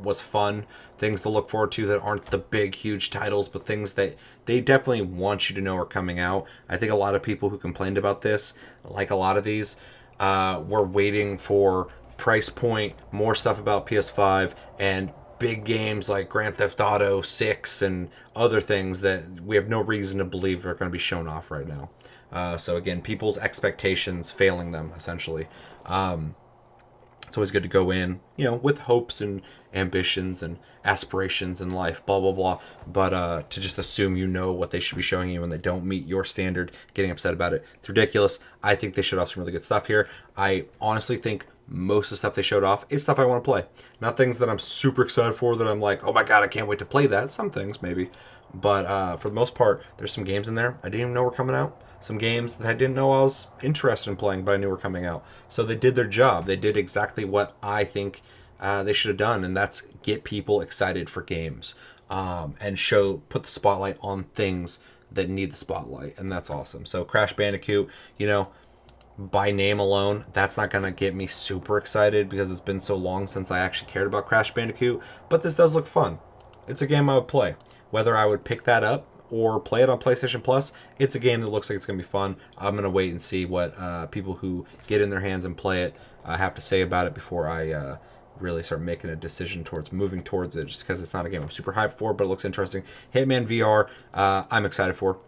was fun, things to look forward to that aren't the big, huge titles, but things that they definitely want you to know are coming out. I think a lot of people who complained about this, like a lot of these, were waiting for price point, more stuff about PS5, and big games like Grand Theft Auto 6 and other things that we have no reason to believe are going to be shown off right now. So again, people's expectations failing them, essentially. It's always good to go in, with hopes and ambitions and aspirations in life, blah, blah, blah. But to just assume what they should be showing you when they don't meet your standard, getting upset about it, it's ridiculous. I think they showed off some really good stuff here. I honestly think most of the stuff they showed off is stuff I want to play. Not things that I'm super excited for, that I'm like, oh my god, I can't wait to play that. Some things, maybe. But for the most part, there's some games in there I didn't even know were coming out. Some games that I didn't know I was interested in playing, but I knew were coming out. So they did their job. They did exactly what I think they should have done, and that's get people excited for games. And put the spotlight on things that need the spotlight, and that's awesome. So Crash Bandicoot, by name alone, that's not going to get me super excited because it's been so long since I actually cared about Crash Bandicoot, but this does look fun. It's a game I would play. Whether I would pick that up or play it on PlayStation Plus, it's a game that looks like it's going to be fun. I'm going to wait and see what people who get in their hands and play it have to say about it before I really start making a decision towards moving towards it, just because it's not a game I'm super hyped for, but it looks interesting. Hitman VR, I'm excited for.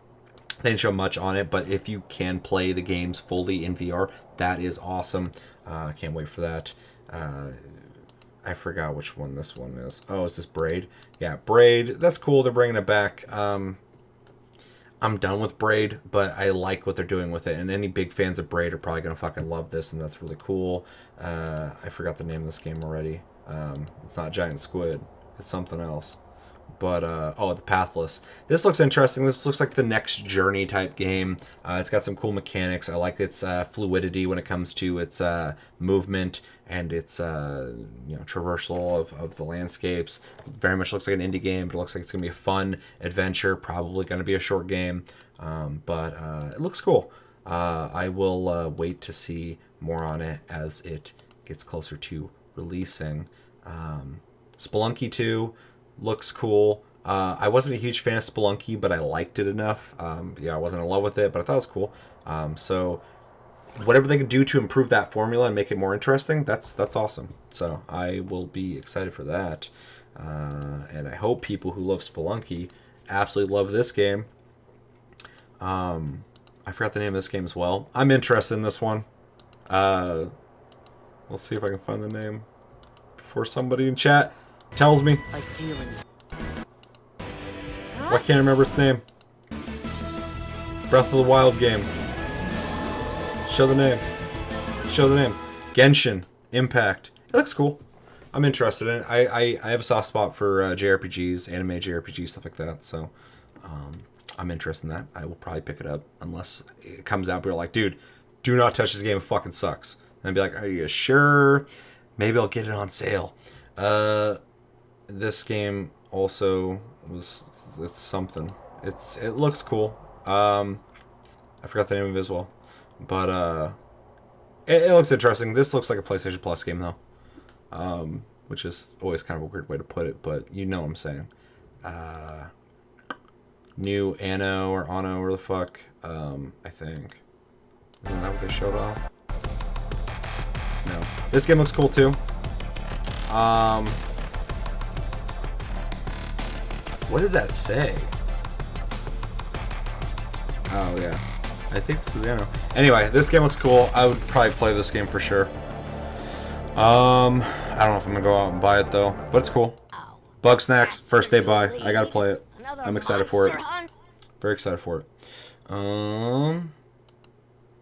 They didn't show much on it, but if you can play the games fully in VR, that is awesome. I can't wait for that. I forgot which one this one is. Oh, is this Braid? Yeah, Braid. That's cool. They're bringing it back. I'm done with Braid, but I like what they're doing with it. And any big fans of Braid are probably going to fucking love this, and that's really cool. I forgot the name of this game already. It's not Giant Squid. It's something else. But, the Pathless. This looks interesting. This looks like the next Journey type game. It's got some cool mechanics. I like its fluidity when it comes to its movement and its traversal of the landscapes. It very much looks like an indie game, but it looks like it's going to be a fun adventure. Probably going to be a short game. But it looks cool. I will wait to see more on it as it gets closer to releasing. Spelunky 2 looks cool. I wasn't a huge fan of Spelunky, but I liked it enough. I wasn't in love with it, but I thought it was cool. So whatever they can do to improve that formula and make it more interesting, that's awesome. So I will be excited for that. And I hope people who love Spelunky absolutely love this game. I forgot the name of this game as well. I'm interested in this one. Let's see if I can find the name before somebody in chat tells me. Why can't I remember its name? Breath of the Wild game. Show the name. Show the name. Genshin Impact. It looks cool. I'm interested in it. I have a soft spot for JRPGs, anime JRPGs, stuff like that. So I'm interested in that. I will probably pick it up unless it comes out. But you're like, dude, do not touch this game. It fucking sucks. And I'd be like, are you sure? Maybe I'll get it on sale. This game also it's something. It looks cool. I forgot the name of it as well, but it looks interesting. This looks like a PlayStation Plus game though, which is always kind of a weird way to put it, but you know what I'm saying. New Anno or Anno or the fuck, I think. Isn't that what they showed off? No. This game looks cool too. What did that say? Oh yeah, I think this is Anno. Anyway, this game looks cool. I would probably play this game for sure. I don't know if I'm gonna go out and buy it though, but it's cool. Bug Snacks, first day buy. I gotta play it. I'm excited for it. Very excited for it.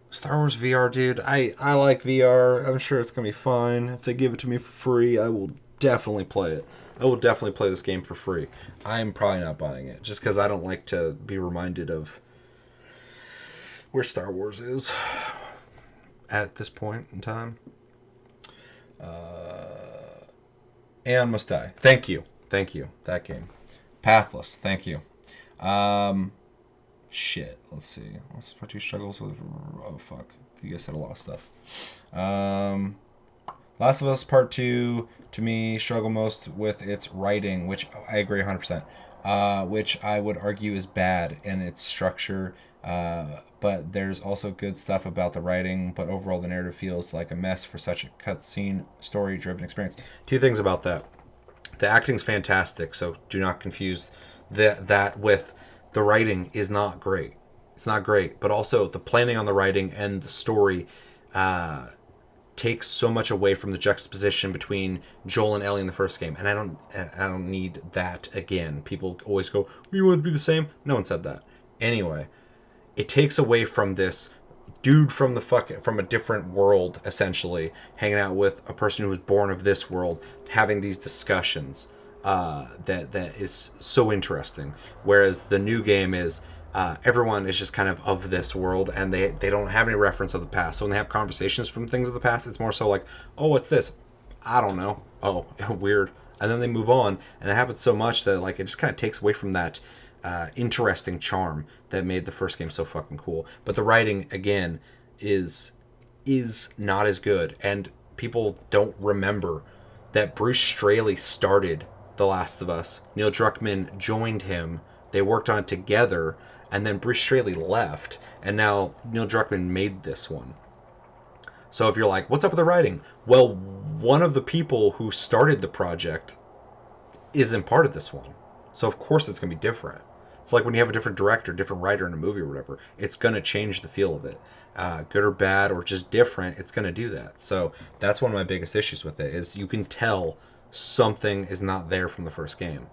Star Wars VR, dude. I like VR. I'm sure it's gonna be fine. If they give it to me for free, I will definitely play it. I will definitely play this game for free. I'm probably not buying it just because I don't like to be reminded of where Star Wars is at this point in time. Aeon Must Die. Thank you. That game. Pathless. Thank you. Shit. Let's see. What two struggles with? Oh fuck. You guys said a lot of stuff. Last of Us Part 2 to me struggle most with its writing, which I agree 100%. Which I would argue is bad in its structure. But there's also good stuff about the writing, but overall the narrative feels like a mess for such a cutscene, story-driven experience. Two things about that. The acting's fantastic, so do not confuse that with the writing is not great. It's not great, but also the planning on the writing and the story takes so much away from the juxtaposition between Joel and Ellie in the first game, and I don't need that again. People always go, "We want to be the same." No one said that. Anyway, it takes away from this dude from a different world, essentially, hanging out with a person who was born of this world, having these discussions that is so interesting. Whereas the new game is everyone is just kind of this world, and they don't have any reference of the past. So when they have conversations from things of the past, it's more so like, oh, what's this? I don't know. Oh, weird. And then they move on, and it happens so much that like it just kind of takes away from that interesting charm that made the first game so fucking cool. But the writing again is not as good, and people don't remember that Bruce Straley started The Last of Us. Neil Druckmann joined him. They worked on it together, and then Bruce Straley left, and now Neil Druckmann made this one. So if you're like, what's up with the writing? Well, one of the people who started the project isn't part of this one. So of course it's going to be different. It's like when you have a different director, different writer in a movie or whatever, it's going to change the feel of it. Good or bad or just different, it's going to do that. So that's one of my biggest issues with it, is you can tell something is not there from the first game.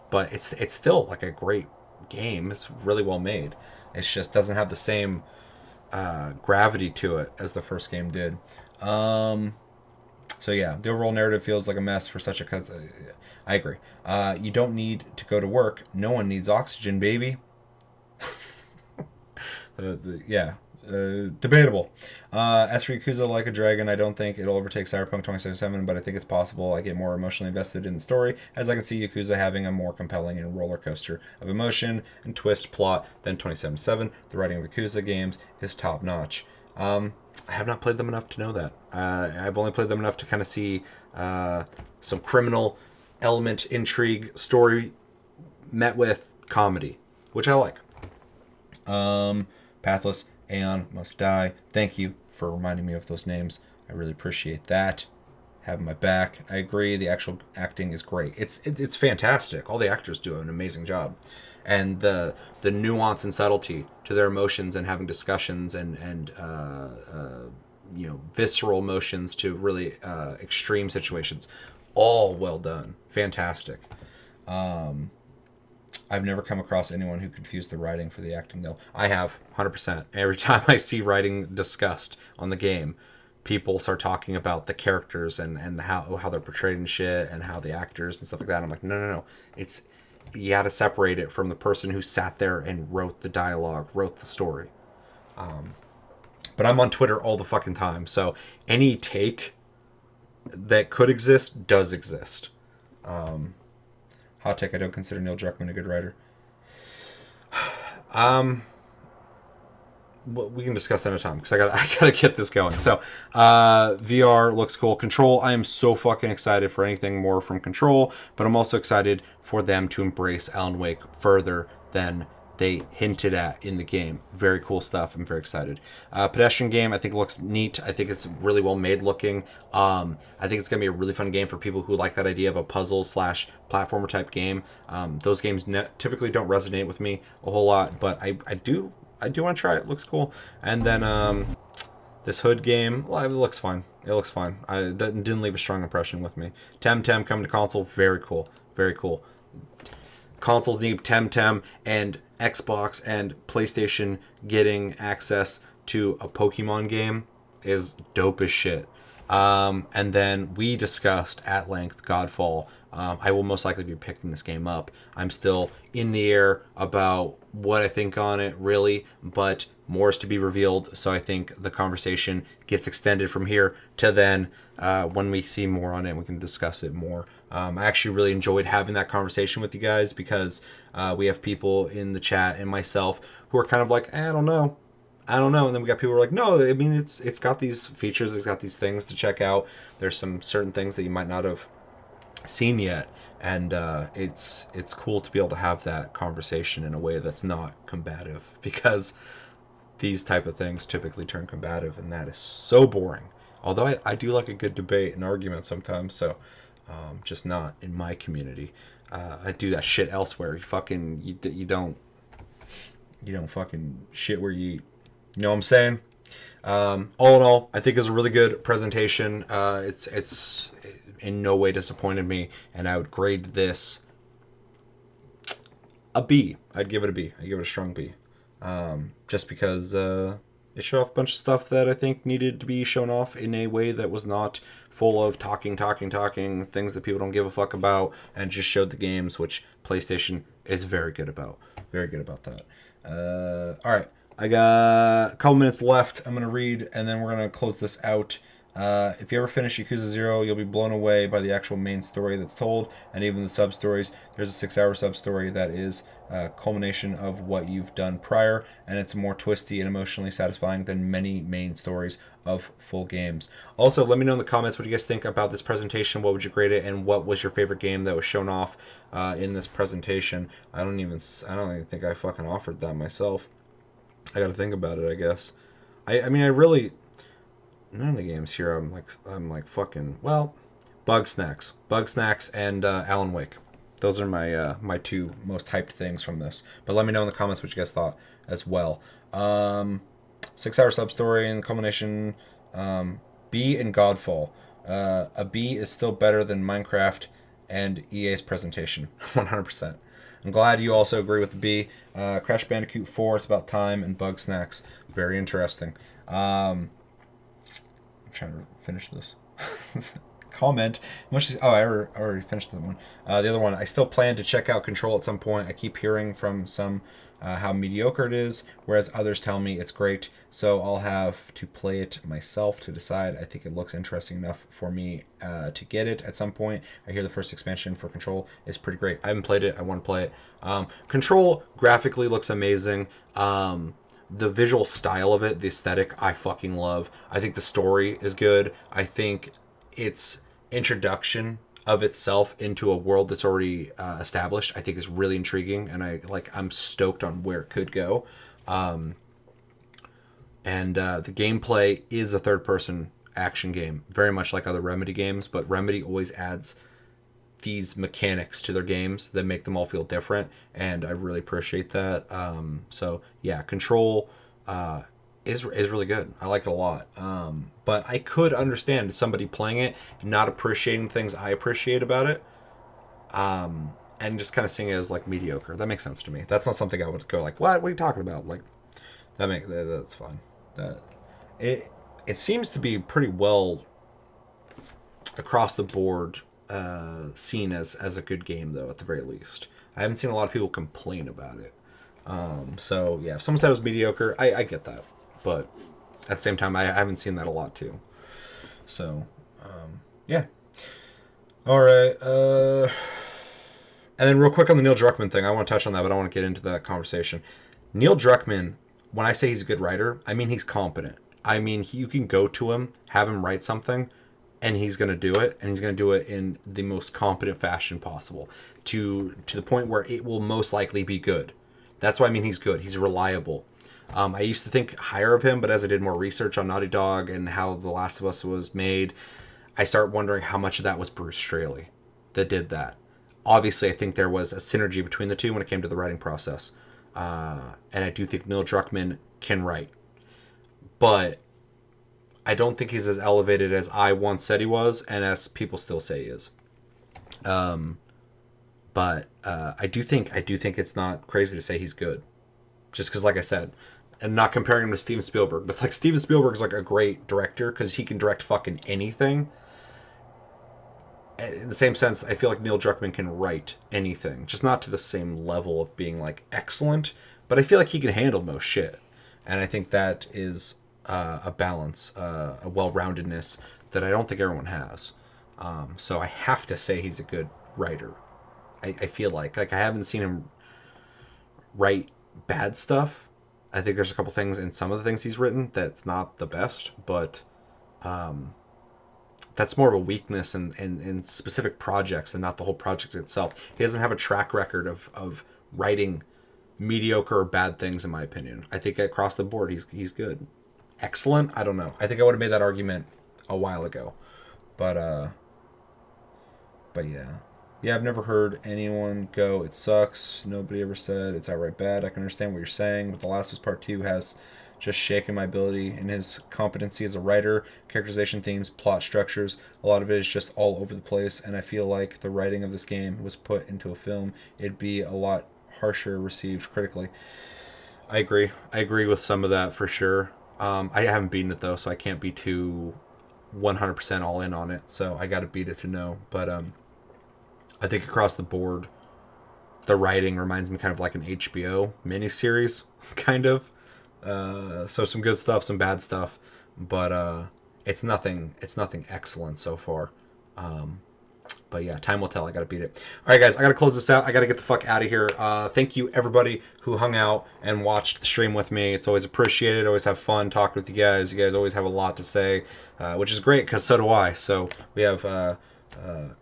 But it's still like a great game. It's really well made. It just doesn't have the same gravity to it as the first game did. So yeah, the overall narrative feels like a mess for such a... I agree. You don't need to go to work. No one needs oxygen, baby. Debatable. As for Yakuza Like a Dragon, I don't think it'll overtake Cyberpunk 2077, but I think it's possible. I get more emotionally invested in the story, as I can see Yakuza having a more compelling and roller coaster of emotion and twist plot than 2077. The writing of Yakuza games is top notch. I have not played them enough to know that. I've only played them enough to kind of see some criminal element, intrigue, story met with comedy, which I like. Pathless, Aeon Must Die. Thank you for reminding me of those names. I really appreciate that. having my back. I agree. The actual acting is great. It's fantastic. All the actors do an amazing job, and the nuance and subtlety to their emotions and having discussions and visceral emotions to really extreme situations, all well done. Fantastic. I've never come across anyone who confused the writing for the acting, though. I have, 100%. Every time I see writing discussed on the game, people start talking about the characters and how they're portrayed and shit and how the actors and stuff like that. I'm like, no. You got to separate it from the person who sat there and wrote the dialogue, wrote the story. But I'm on Twitter all the fucking time, so any take that could exist does exist. Hot take, I don't consider Neil Druckmann a good writer. Well, we can discuss that at a time because I gotta get this going. So, VR looks cool. Control, I am so fucking excited for anything more from Control, but I'm also excited for them to embrace Alan Wake further than they hinted at in the game. Very cool stuff. I'm very excited. Pedestrian game, I think looks neat. I think it's really well made looking. I think it's gonna be a really fun game for people who like that idea of a puzzle / platformer type game. Those games typically don't resonate with me a whole lot, but I do want to try it. It looks cool. And then this Hood game, well, it looks fine. It looks fine. That didn't leave a strong impression with me. Temtem coming to console, very cool. Very cool. Consoles need Temtem, and Xbox and PlayStation getting access to a Pokemon game is dope as shit. And then we discussed at length Godfall. I will most likely be picking this game up. I'm still in the air about what I think on it, really, but more is to be revealed. So I think the conversation gets extended from here to then. When we see more on it, we can discuss it more. I actually really enjoyed having that conversation with you guys because we have people in the chat and myself who are kind of like, I don't know. And then we got people who are like, no, I mean, it's got these features, it's got these things to check out. There's some certain things that you might not have seen yet, and it's cool to be able to have that conversation in a way that's not combative, because these type of things typically turn combative, and that is so boring. Although I do like a good debate and argument sometimes, so just not in my community. I do that shit elsewhere. You don't fucking shit where you eat. You know what I'm saying? All in all, I think it was a really good presentation. It's in no way disappointed me, and I would grade this a B. I'd give it a B. I'd give it a strong B. Just because it showed off a bunch of stuff that I think needed to be shown off in a way that was not full of talking, things that people don't give a fuck about, and just showed the games, which PlayStation is very good about. Very good about that. Alright, I got a couple minutes left. I'm going to read, and then we're going to close this out. If you ever finish Yakuza 0, you'll be blown away by the actual main story that's told, and even the sub-stories. There's a 6-hour sub-story that is a culmination of what you've done prior, and it's more twisty and emotionally satisfying than many main stories of full games. Also, let me know in the comments what you guys think about this presentation. What would you grade it, and what was your favorite game that was shown off in this presentation? I don't even think I fucking offered that myself. I gotta think about it, I guess. I mean, I really... None of the games here I'm like fucking, well, Bugsnax and Alan Wake. Those are my my two most hyped things from this. But let me know in the comments what you guys thought as well. 6-hour sub-story and culmination, B and Godfall. A B is still better than Minecraft and EA's presentation. 100%. I'm glad you also agree with the B. Crash Bandicoot 4, It's About Time, and Bugsnax. Very interesting. I'm trying to finish this. Comment. I already finished that one. The other one, I still plan to check out Control at some point. I keep hearing from some how mediocre it is, whereas others tell me it's great. So I'll have to play it myself to decide. I think it looks interesting enough for me to get it at some point. I hear the first expansion for Control is pretty great. I haven't played it. I want to play it. Control graphically looks amazing. The visual style of it, the aesthetic, I fucking love. I think the story is good. I think its introduction of itself into a world that's already established, I think is really intriguing, and I'm stoked on where it could go. And the gameplay is a third-person action game, very much like other Remedy games, but Remedy always adds these mechanics to their games that make them all feel different, and I really appreciate that. So yeah, Control is really good. I like it a lot. But I could understand somebody playing it and not appreciating things I appreciate about it, and just kind of seeing it as like mediocre. That makes sense to me. That's not something I would go like, what are you talking about? Like, that's fine. It seems to be pretty well across the board seen as a good game, though, at the very least. I haven't seen a lot of people complain about it. So yeah, if someone said it was mediocre, I get that, but at the same time, I haven't seen that a lot too. So yeah. All right. And then real quick on the Neil Druckmann thing, I want to touch on that, but I want to get into that conversation. Neil Druckmann, when I say he's a good writer, I mean he's competent. I mean, you can go to him, have him write something, and he's going to do it, and he's going to do it in the most competent fashion possible, to the point where it will most likely be good. That's why I mean he's good. He's reliable. I used to think higher of him, but as I did more research on Naughty Dog and how The Last of Us was made, I start wondering how much of that was Bruce Straley that did that. Obviously, I think there was a synergy between the two when it came to the writing process. And I do think Neil Druckmann can write. But I don't think he's as elevated as I once said he was, and as people still say he is. But I do think it's not crazy to say he's good. Just because, like I said, and not comparing him to Steven Spielberg, but like Steven Spielberg's like a great director because he can direct fucking anything. In the same sense, I feel like Neil Druckmann can write anything, just not to the same level of being like excellent, but I feel like he can handle most shit, and I think that is a balance, a well-roundedness that I don't think everyone has. So I have to say he's a good writer. I feel like I haven't seen him write bad stuff. I think there's a couple things in some of the things he's written that's not the best, but that's more of a weakness in specific projects and not the whole project itself. He doesn't have a track record of writing mediocre or bad things, in my opinion. I think across the board, he's good. Excellent? I don't know. I think I would have made that argument a while ago. But yeah. Yeah, I've never heard anyone go, it sucks. Nobody ever said it's outright bad. I can understand what you're saying, but The Last of Us Part 2 has just shaken my ability in his competency as a writer, characterization themes, plot structures. A lot of it is just all over the place, and I feel like the writing of this game was put into a film, it'd be a lot harsher received critically. I agree. I agree with some of that for sure. I haven't beaten it though, so I can't be too 100% all in on it, so I gotta beat it to know. But I think across the board, the writing reminds me kind of like an HBO miniseries, kind of. So some good stuff, some bad stuff, but it's nothing excellent so far. But yeah, time will tell. I gotta beat it. All right, guys, I gotta close this out. I gotta get the fuck out of here. Thank you, everybody who hung out and watched the stream with me. It's always appreciated. Always have fun talking with you guys. You guys always have a lot to say, which is great because so do I. So we have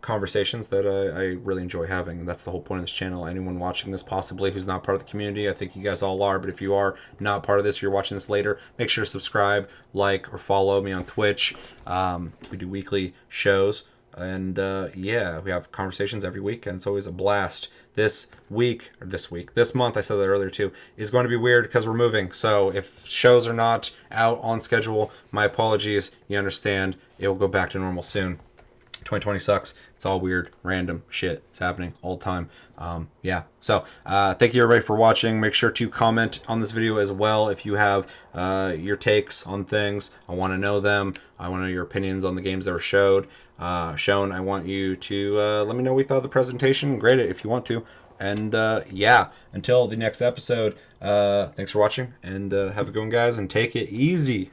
conversations that I really enjoy having. And that's the whole point of this channel. Anyone watching this possibly who's not part of the community, I think you guys all are, but if you are not part of this, you're watching this later, make sure to subscribe, like, or follow me on Twitch. We do weekly shows, and yeah, we have conversations every week, and it's always a blast. This month, I said that earlier too, is going to be weird because we're moving. So if shows are not out on schedule, my apologies. You understand. It will go back to normal soon. 2020 sucks. It's all weird, random shit. It's happening all the time. Yeah. So thank you everybody for watching. Make sure to comment on this video as well if you have your takes on things. I want to know them. I want to know your opinions on the games that were shown. I want you to let me know what you thought of the presentation. Grade it if you want to. And yeah, until the next episode, thanks for watching, and have a good one, guys, and take it easy.